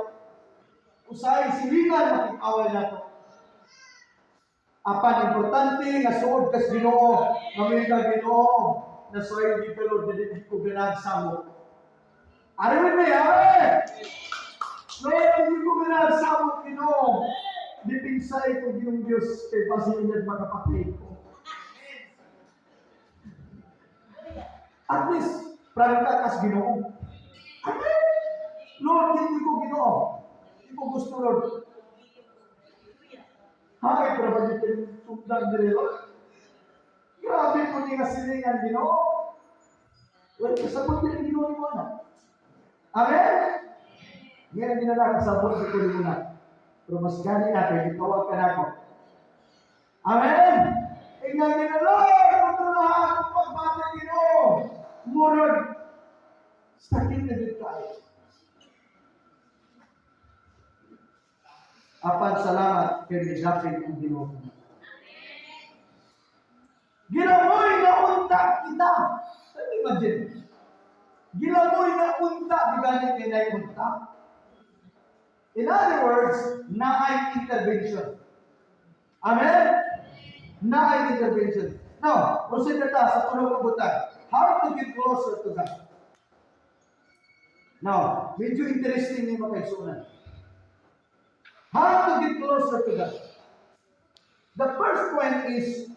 Usahay silingan makikaway nato. Apan importante nga suod kas Ginoo, mamilga Ginoo na soy di pero dili ko ginagsamo. Are with me? Amen. Lord, hindi ko ginagsamo Ginoo. Dipinsay ko yung Dios kay pasilid makapatay ko. At least, prangka kas Ginoo. Amen. Lord, hindi ko Ginoo. Hindi ko gusto, Lord. Hay, pero ba dito sundan diri, Lord? Grabe po ni kasilingan Ginoo. Well, kasabot din Ginoo ni mo na. Amen? Ngayon ginala kasabot ko ni mo na. Pero mas gani na, kaya itawag ka na ako. Amen? Ingnan niyo na, Lord, matulahan ang pagbati Ginoo. Murag, sakit na dito tayo. Apan salamat kay David ang Ginoo. Gilamoy na unta kita. Can you imagine? Gilamoy na unta, biganin kay na unta. In other words, naay intervention. Amen? Naay intervention. Now, consider ta sa tulong kabutan. How to get closer to God? Now, medyo interesting ni makaisunan. How to get closer to God? The first point is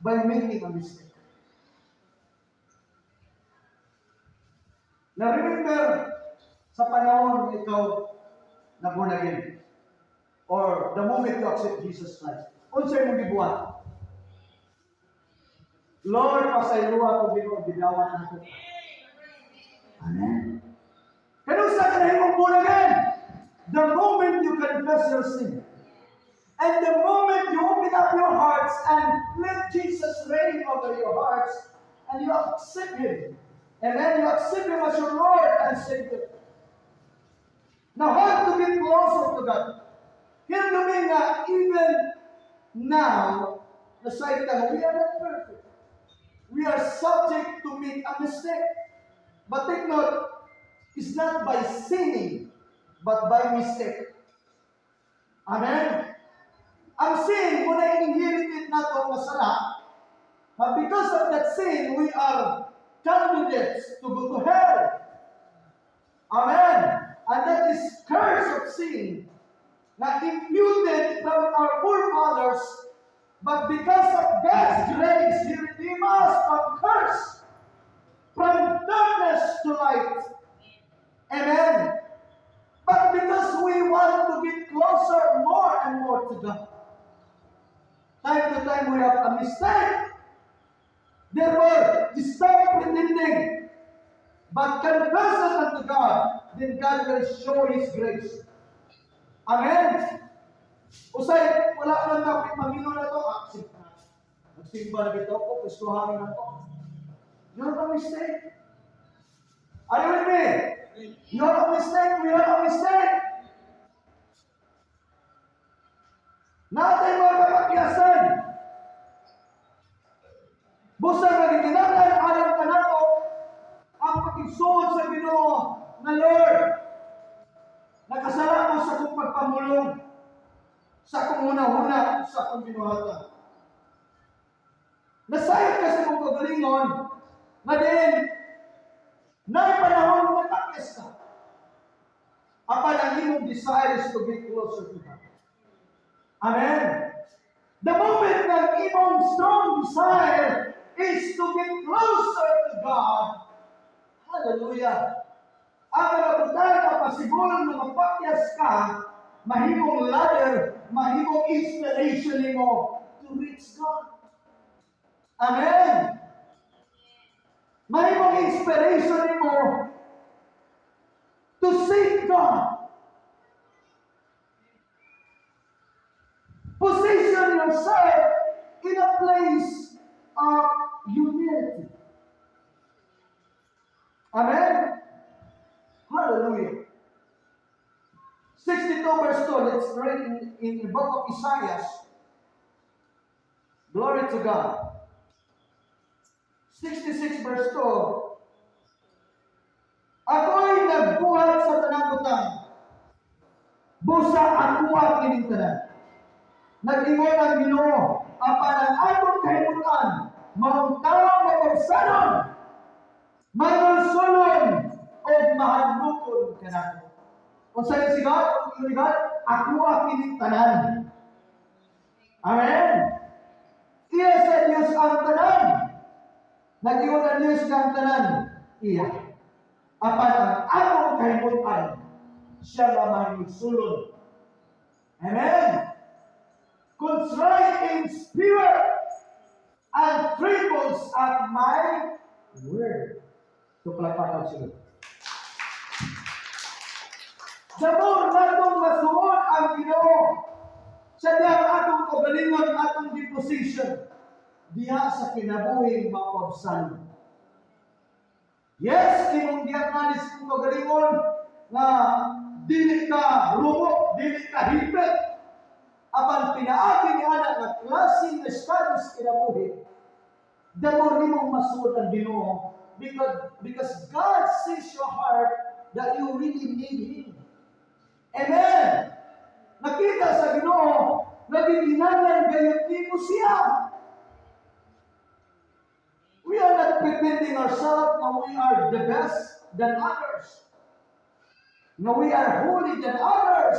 by making a mistake. Now remember, sa panahon ikaw na born again, or the moment you accept Jesus Christ, unsay mong gibuhat? Lord, pasayloa ko Ginoo, bidawat nako. Amen. Kanus sa kanahimong born again? The moment you confess your sin, and the moment you open up your hearts and let Jesus reign over your hearts, and you accept Him, and then you accept Him as your Lord and Savior. Now, how to get closer to God? Here to me nga, even now, the side that we are not perfect. We are subject to make a mistake. But take note, it's not by sinning, but by mistake. Amen? Ang sin, kung na-inherited na ito masala, but because of that sin, we are candidates to go to hell. Amen? And that is curse of sin, na imputed from our forefathers, but because of God's grace, He redeemed us from curse, from darkness to light. Amen? But because we want to get closer more and more to God, time to time we have a mistake. Therefore, stop pretending, but confess it unto God, then God will show His grace. Amen? Usay, wala ka lang kapit mamino na ito, accept na. Nagsimba na ito, kustuhanan na ito. You have a mistake. Are you with me? You have a mistake, we have a mistake. Natay mga kapakyasan. Busa nga gitinatan, alam ka na to, ang pagigsuod sa Ginoo na Lord, nakasala ko sa kong pagpamulong, sa kong una-una, sa kong binuhatan. Nasayod ka sa mong kagalingon, nga din, na panahon na takes ka. Apan ang imong desire is to get closer to God. Amen? The moment na imong strong desire is to get closer to God, hallelujah. Ang nabutay na pasibol na mapakyas ka, mahimong ladder, mahimong inspiration mo to reach God. Amen. Mahimong inspiration mo to seek God. Position yourself in a place of humility. Amen. Hallelujah. 62 verse 2, let's read in the book of Isaiah. Glory to God. 66 verse 2, ako'y nagbuhat sa tanang butang, busa ako ang kining tanan. Nag-ingon ang Ginoo, apan ang atong kahimutan, maong tawang mapagsanon, manulsulon, o mahadlukon ka natin. Kung sa'yo si God, ako ang kining tanan. Amen? Iya sa Diyos ang tanan. Nag-iwan ang Diyos ng tanan. Iya. Apan ang atong kahimutan, siya nga manulsulon. Amen? Contrite in spirit and trembles at my word. Ito palakpakan sila. Sabor natong masuon ang Ginoo sa diyang atong kagalingon, atong deposition diha sa kinabuhing mapabsan. Yes, imong diagnosis kung kagalingon na dili ka rumok, dili ka hipit, apan pinaagi ni anak na klase na status kinabuhi, damor nimong masuod ang Ginoo because God sees your heart that you really need Him. Amen! Nakita sa Ginoo, nagiginanan gayot nimo siya. We are not pretending ourselves na we are the best than others. Na we are holy than others.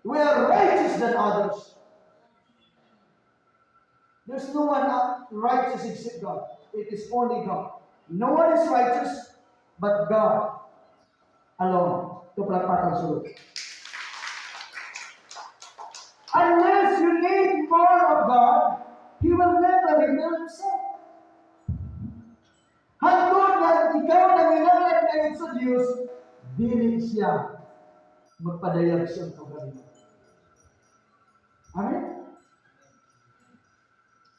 We are righteous than others. There's no one righteous except God. It is only God. No one is righteous but God alone. Ito palakpakan sulod. Unless you need more of God, He will never reveal Himself. Hangtod na ikaw nanginanglan ngayon sa Diyos, dili siya magpadayag siyang kagalingon. Amen?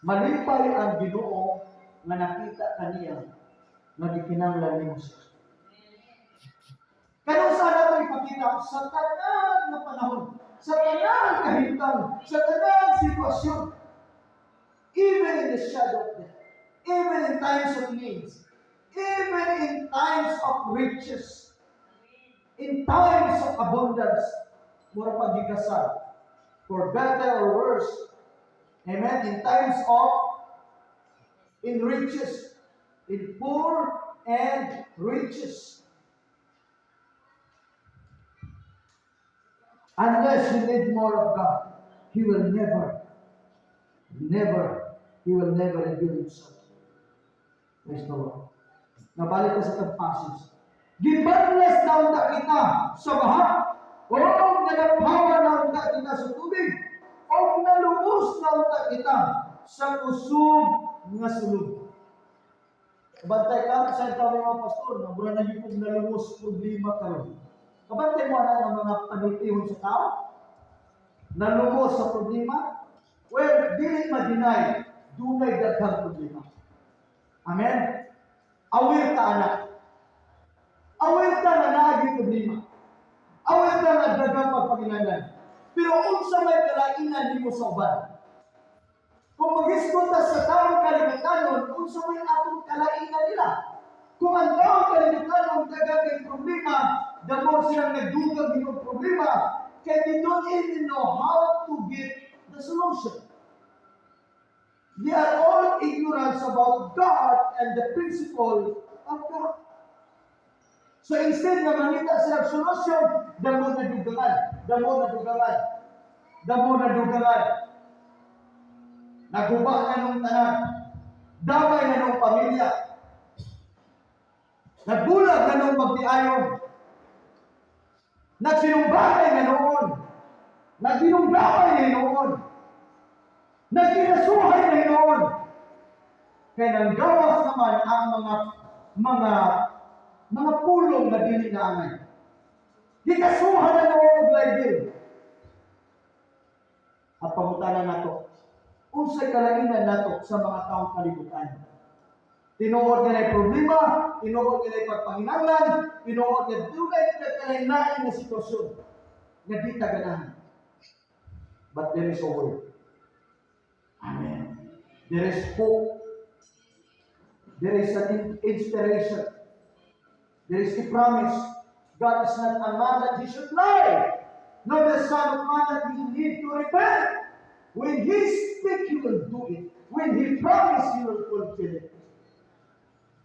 Malipay ang Ginoo nga nakita kaniya nga gikinanglan nimo siya. Kaya saan natin ipakita sa tanan na panahon, sa tanan kahintang, sa tanan sitwasyon, even in the shadow of death, even in times of needs, even in times of riches, in times of abundance, mura pagigasal, for better or worse. Amen. In times of in riches, in poor and riches. Unless you need more of God, He will never reveal Himself. Praise the Lord. Nabalik ka sa tagpasis. Gibanlas daw na kita sa baha. O nalapawan daw na kita sa tubig. O nalubos daw na kita sa kusog nga sulog. Kabantay ka sa itaw mga pastor, na mura na yung nalubos problema karon. Kabantay mo na ng mga panitihon sa tao? Nalubos sa problema? Well, dili ma-deny, dunay daghang problema. Amen? Aware ka, anak. Aware ka na naaging problema. Aware ka na daghang pagpanginanan. Pero kung sa may kalainan mo sa uban, kung mag-iskuta sa taong kalimitanon, kung sa may atong kalainan nila, kung ang taong kalimitanon daghang problema, the more silang nagdugang ng problema, kaya they don't even know how to get the solution. They are all ignorant about God and the principle of God. So instead na mangita sila solusyon, damo na dugangan, damo na dugangan, damo na dugangan. Naguba na nung tanan, damay na nung pamilya, nagbulag na nung magdiayon, nagsinumbakay na noon, nagsinunggapay na noon, nagkinasuhay na noon. Kaya nang gawas naman ang mga pulong na dili na angay. Gikasuhan na noon og labil. At pangutanan nato, unsay kalainan nato sa mga taong kalibutan. Tinuod nga problema, tinuod nga pagpanginanglan, tinuod nga dunay kalain-lain na sitwasyon nga di ta ganahan. But there is a word. Amen. There is hope. There is an inspiration. There is a promise. God is not a man that he should lie, nor the Son of Man that he need to repent. When he speaks, he will do it. When he promises, he will fulfill it.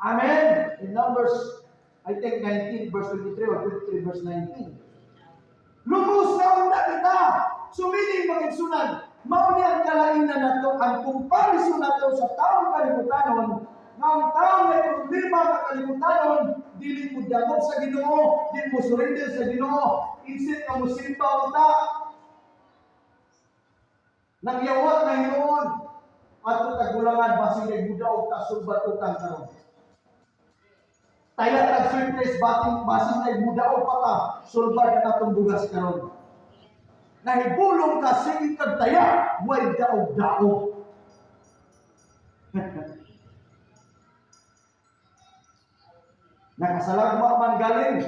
Amen. In Numbers, I think 19 verse 23 or 23 verse 19. Lumus na unta kita. Sumiling magigsunan. Mao ni ang kalainan nato ang comparison nato sa taong kalibutanon. Nga ang taong may problema sa kalibutanon, dili mo diabot sa Ginoo, dili mo surrender sa Ginoo. Instead na mo simba unta. Nagyawat na hinuon. Ato tagulangan basig kay buda og kasulbat utang karon. Tayat nag-surprise basig na buda og pata sulbat na atong bugas karon. Nahibulong ka sa ikagtaya, way daog-daog. Nakasalagma man galing,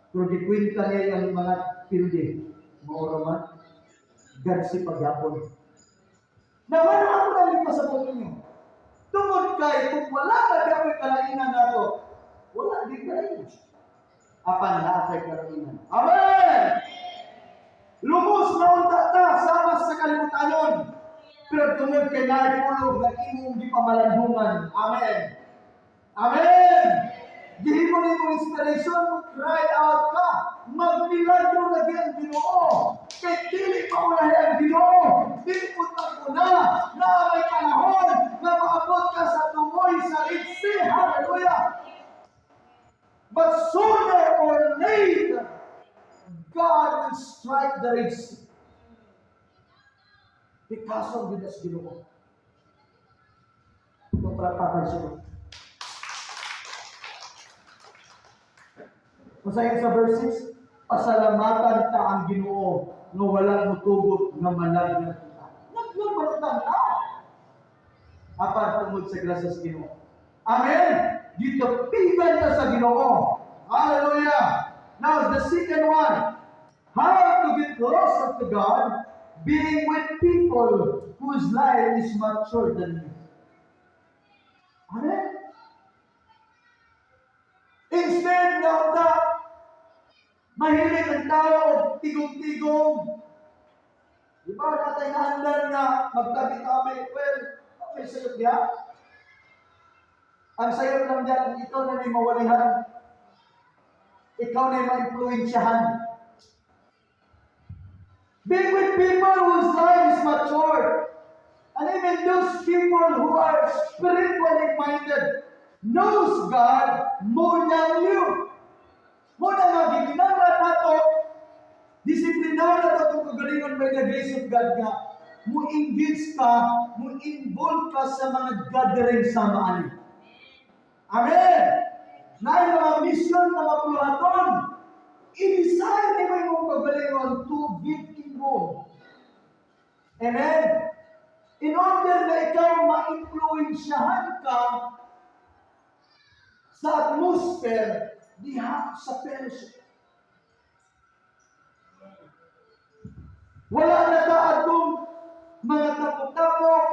pero gikwinta niya yung mga pildi. Maura man, gansi pagyapon. Naman ako na sa puno niyo. Tungod kay, kung wala na gawin kalainan nato, wala din kalainan. Apan na kay kalainan. Amen! Lumos na unta ta sama sa kalibutanon. Pero tungod kay naipulog na imong di pamalandungan. Amen. Amen. Gihimo ni mo inspiration, cry out ka. Magmilagro na ang Ginoo. Kay dili pa ulahi ang Ginoo. Dili punta ko na may panahon na maabot ka sa tumoy sa Red Sea. Hallelujah. But sooner or later, God will strike the Red Sea. Because of Judas Ginoo. Pagpapakay siya. Masahin sa verse 6, pasalamatan ta ang Ginoo nga walang mutugot nga malag na kita. Naglamaratan na. Apan tungod sa grasya sa Ginoo. Amen. Dito pigan na sa Ginoo. Hallelujah. Now the second one. How to get closer to God, being with people whose life is mature than you. Amen? Instead of that, mahilig ang tao o tigong-tigong. Diba natin nahandal na magtabi-tabi? Well, okay sayot niya. Ang sayot lang niya kung ikaw na may mawalihan. Ikaw na may ma-influensyahan. Being with people whose life is mature, and even those people who are spiritually minded, knows God more than you. Muna magiginara nato, disiplinara nato itong kagalingan by the grace of God nga, mo-engage ka, mo-involve ka sa mga gathering sa maali. Amen! Na mga mission na mapuluhaton, i-design ni mo yung kagalingan to give involved. Amen? In order na ikaw ma-influensyahan ka sa atmosphere diha sa fellowship. Wala na taadong mga tapok-tapok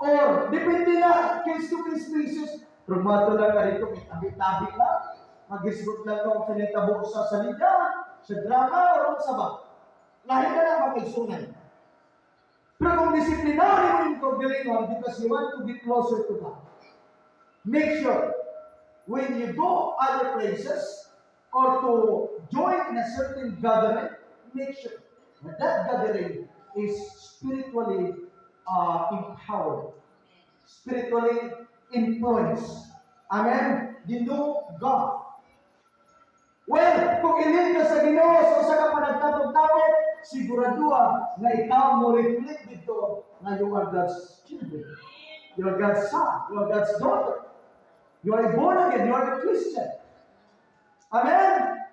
or depende na case-to-case basis. Rumato lang ka rito, may tabi-tabi lang. Mag-isgot lang ka kung sinitabo sa salida, sa drama, o sa ba. Lahi na lang mag-igsunan. Pero kung disiplinado mo yung kaugalingon because you want to be closer to God, make sure when you go other places or to join in a certain gathering, make sure that that gathering is spiritually empowered, spiritually influenced. Amen? You know God. Well, kung ilin ka sa Ginoo sa usa ka panagtapog-tapog, siguraduha na ikaw mo reflect dito na you are God's children. You are God's son. You are God's daughter. You are born again. You are a Christian. Amen?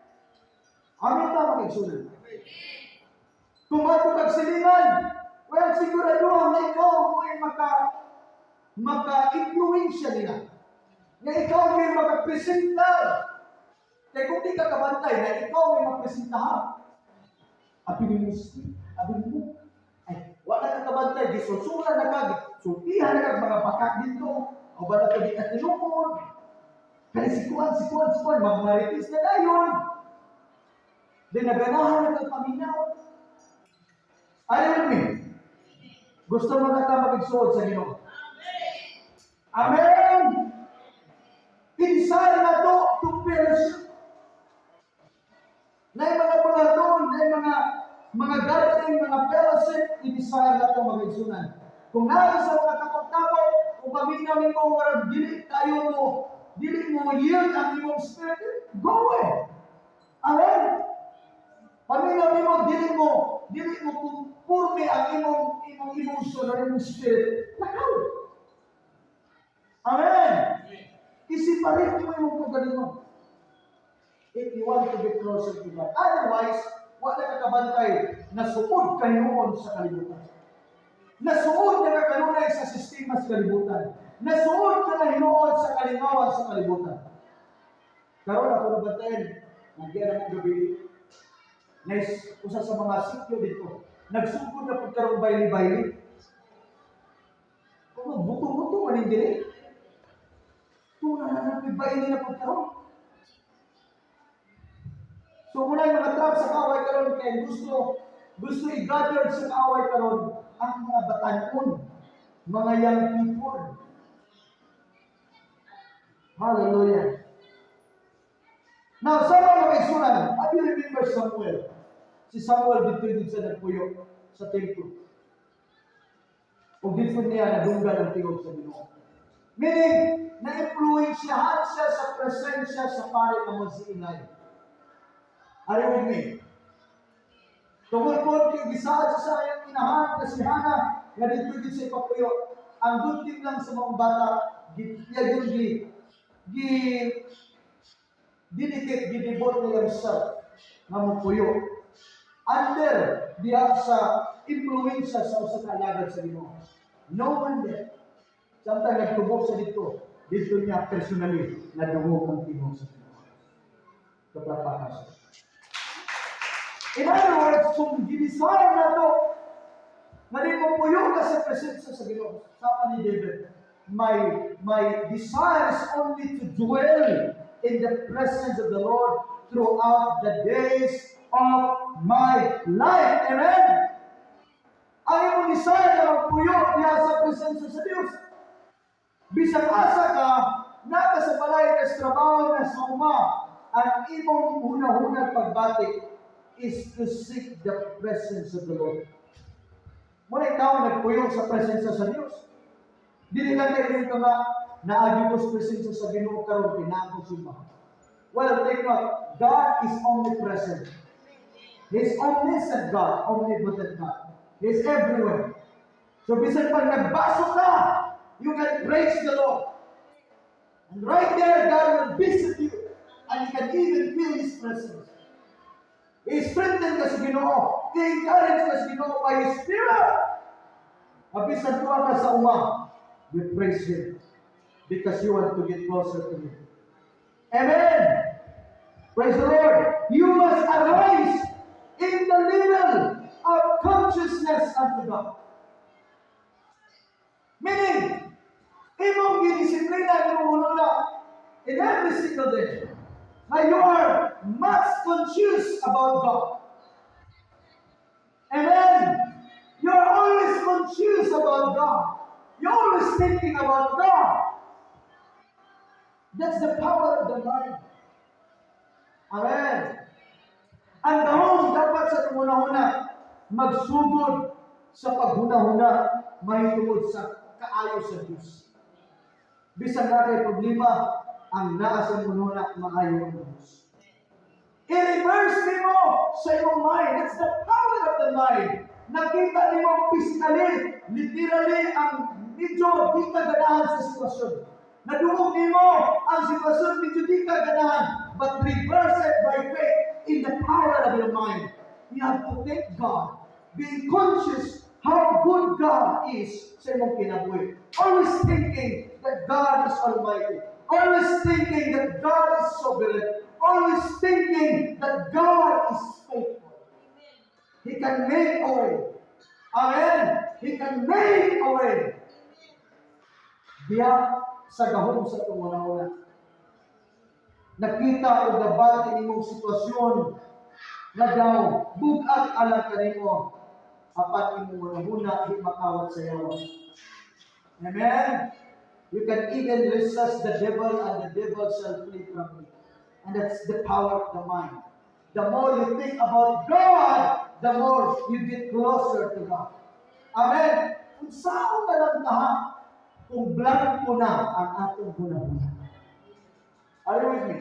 Amen ta mga igsunan. Kung ato kagsilingan, well, siguraduha na ikaw mo ay maka-influensya nila. Na ikaw may makapresenta. Kaya kung di ka kabantay na ikaw ay magpresentahan, abinin mo, ay, wala ka kabantay, di susura na ka, sulpihan na ka, mga bakak dito, o ba na ka di ka tinukod, kaya sikuan, magmaritis na dayon, di naganahan na kang paminaw. Ayaw mo, gusto mo na ka mag-igsuod sa Ginoo. Amen! Inside na to fellowship. Na yung mga puladon, na yung mga gathering, mga fellowship, i-desire na ito mga igsunan. Kung nasa sa mga tapag-tapag, kung paminaw ni mo, dili mo yield ang imong spirit, go away. Amen? Paminaw ni mo, dili mo purme ang imong emotion, ang imong spirit, lakaw. Amen? Isipalit mo yung kagalingon. If you want to get closer to God. Otherwise, wala ka kabantay na suod ka noon sa kalibutan. Nasuod ka kanunay sa sistema sa kalibutan. Nasuod ka na noon sa kalingawan sa kalibutan. Karon ako nabantayan, nagyan ang gabi, na usa sa mga sityo dito, nagsugod na pagkaroon bayli-bayli. Kung buto-buto, maning dili. Kung nananapibay na pagkaroon. So muna yung mga trap sa kaaway karon kaya gusto i-gather sa kaaway karon ang mga batanon, mga young people. Hallelujah. Now, sa mga igsunan, have you remember Samuel? Si Samuel dito sa nagpuyo sa templo. Kung dito niya nadunggan ang tingog sa Ginoo. Meaning, na-influensyahan siya sa presensya sa pare ng Mosiinay. Are you with me? Tungkol po kay gisaad sa sayang inahan kasi Hana nga dito sa ipapuyo. Ang gunting lang sa mga bata gidibot niya sa mga puyo. Under diha sa influensya sa usa ka alagad sa Ginoo. No wonder. Samtang nagtubok sa dito niya personally nadungog ang tingog sa Ginoo. Kapapakas. In other words, kung ginisaya na ito, nalin mo puyo ka sa presensya sa Ginoo. Sapa ni David, my desire is only to dwell in the presence of the Lord throughout the days of my life. Amen? Ang imong desire na magpuyo niya sa presensya sa Diyos. Bisang asa ka, naka sa balay na trabaho na sa uma, ang imong hunahunang pagbati is to seek the presence of the Lord. Muna ikaw nagpuyo sa presensya sa Diyos. Dili lang kayo dito na naagi mo sa presensya sa Ginoo karon pinako suma. Well, take note, God is omnipresent. He is omniscient God, omnipotent God. He is everywhere. So bisan pag nagbaso ka, you can praise the Lord. And right there, God will visit you. And you can even feel His presence. I-strengthen ka sa Ginoo. I-encourage ka sa Ginoo by His Spirit. Mabisan tuwa ka sa uma, we praise Him because you want to get closer to Him. Amen! Praise the Lord! You must arise in the level of consciousness unto God. Meaning, imong gidisiplina, imong unula in every single day. Now you are much conscious about God. Amen. You are always conscious about God. You're always thinking about God. That's the power of the mind. Amen. Ang gahom dapat sa tumuna-una magsugod sa paghuna-huna mahitungod sa kaayo sa Diyos. Bisan na kay problema, ang naa sa mununa maayo ang Diyos. I-reverse nimo sa iyong mind. That's the power of the mind. Nakita nimo physically, literally, ang medyo di ka ganahan sa sitwasyon. Nadungog nimo ang sitwasyon medyo di ka ganahan, but reverse it by faith in the power of your mind. You have to thank God. Being conscious how good God is sa imong kinabuhi. Always thinking that God is almighty. Always thinking that God is sovereign. Always thinking that God is faithful. He can make a way. Amen. He can make a way. Diya sa gahom sa tumuna-una. Nakita o gabati imong sitwasyon na daw bug-at alang kanimo apat imong huna di makawat sa yawa. Amen. You can even resist the devil and the devil shall flee from you. And that's the power of the mind. The more you think about God, the more you get closer to God. Amen. Kung saan na lang taha, kung blanco na ang atong huna-huna. Are you with me?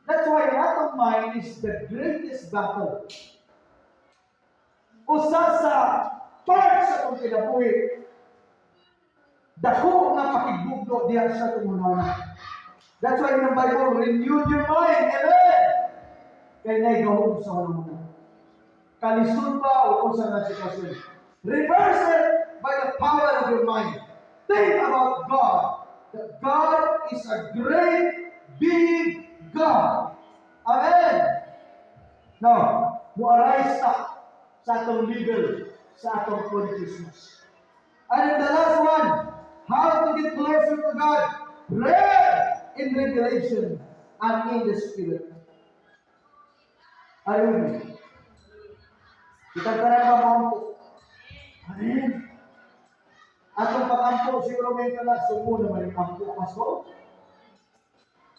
That's why atong mind is the greatest battle. Usa sa part sa atong kinabuhi, dako nga pakigugno diya sa atong huna-huna. That's why in the Bible, renew your mind. Amen. Kaya naigawin sa huna-huna. Kalisod pa o kung saan na sitwasyon. Reverse it by the power of your mind. Think about God. That God is a great, big God. Amen. Now, mu-arise ta sa atong level, sa atong consciousness. And the last one, how to get closer to God. Pray in revelation and in the Spirit. Are you with me? Kita tanan ba mo? Amen. Atong pag-ampo, siguro may sumo naman yung ampo, Pastor.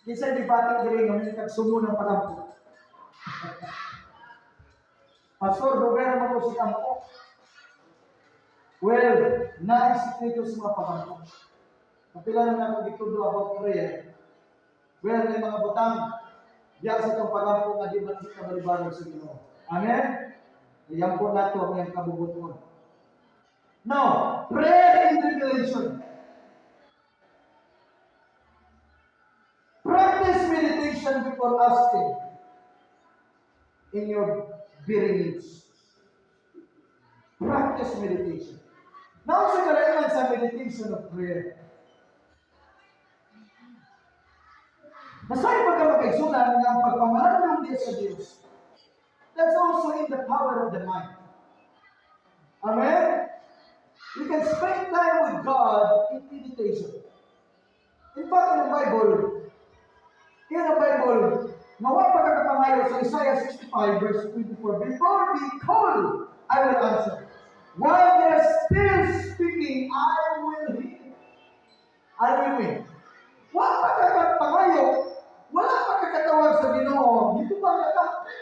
Kinsa di batik diri nga may sumo ng pag-ampo. Pastor, dugay naman ko si ampo. Well, naisip nito sa mga pag-ampo. Kapila naman ako dito about prayer. Well, may mga butang diyan sa itong pag-ampo nga di ba kita balibanog sa Ginoo. Amen? Iyan po nato ang iyang kabubuton. Now, prayer in revelation. Practice meditation before asking in your very needs. Practice meditation. Now, sa karaiman sa meditation of prayer. Masaya pagka magkaigsunan ng pagpamahalan ng Diyos sa Diyos. That's also in the power of the mind. Amen? We can spend time with God in meditation. In fact, in the Bible, nawa pagkakapangayo sa Isaiah 65 verse 24, before they call, I will answer. While they are still speaking, I will hear. Are you with me? Wala pagkakapangayo, wala pagkakatawag sa Ginoo, dito ba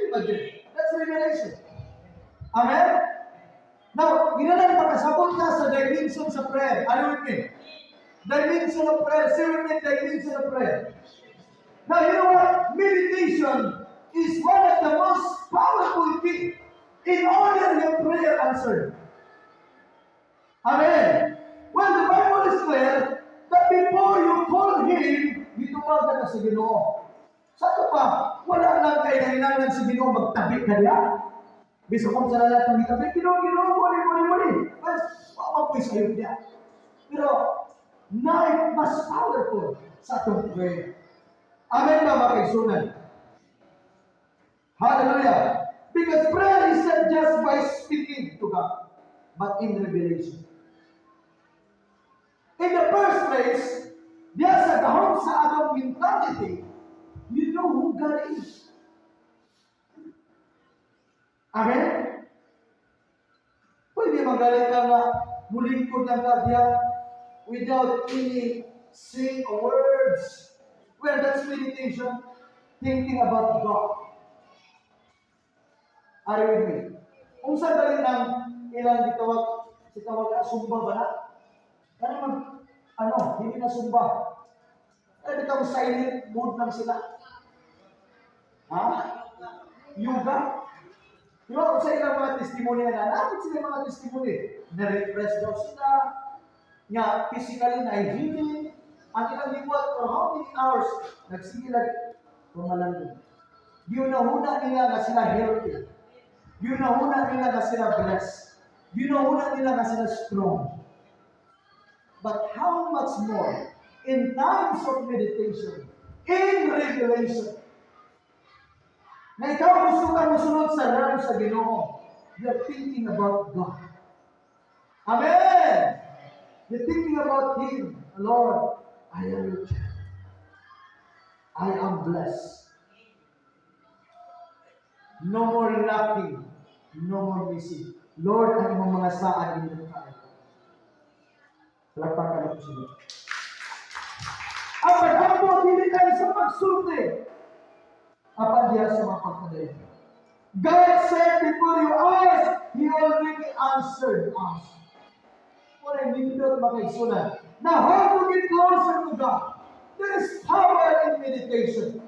imagine? That's revelation. Amen? Now, ginalang makasabot ka sa dimension sa prayer. Are you with me? Dimension of prayer. Say with me, dimension of prayer. Now, you know what? Meditation is one of the most powerful things in order your prayer answered. Amen. Well, the Bible is clear that before you call Him, ditubag ka sa Ginoo. Sa ito pa, wala lang kayo kailangan si Ginoo magtabi ka niya. Bisa kung sa lahat ng itabi, Ginoo, muli. Mas, mapapoy sa iyo niya. Pero, mas powerful sa itong prayer. Amen ba mga kaisunan? Hallelujah. Because prayer is not just by speaking to God, but in revelation. In the first place, diya sa gahom sa atong mentality, you know who God is. Amen? Pwede magalit ka na, mulingkod lang ka diya without any saying words. Well, that's meditation. Thinking about God. Are you with me? Kung sa dali ng ilang ditawag, si tawag na sumba ba na? Hindi na sumba. Bitaw silent mood lang sila. Ha? Yoga? Di ba kung sa ilang mga testimony na natin sila mga testimony, na-refresh daw sila, nga physically na-healing, ang ilang liwat for how many hours, nagsigilag, pumalang. Ginahuna nila na sila healthy. Ginahuna nila na sila blessed. Ginahuna nila na sila strong. But how much more in times of meditation, in revelation, na ikaw gusto kang musunod sa laro sa Ginoo, you're thinking about God. Amen! You're thinking about Him. Lord, I am your child. I am blessed. No more lacking. No more missing. Lord, ang imong mga saan din tayo. Palakpakan na po siya. Ang paghampo, hindi tayo sa pagsulti. Apan diya sa mga pagkadali. God said before you ask, He already answered us. Kung ay nindot makaisunan, na how to get closer to God. There is power in meditation.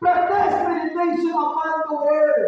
Practice meditation upon the Word.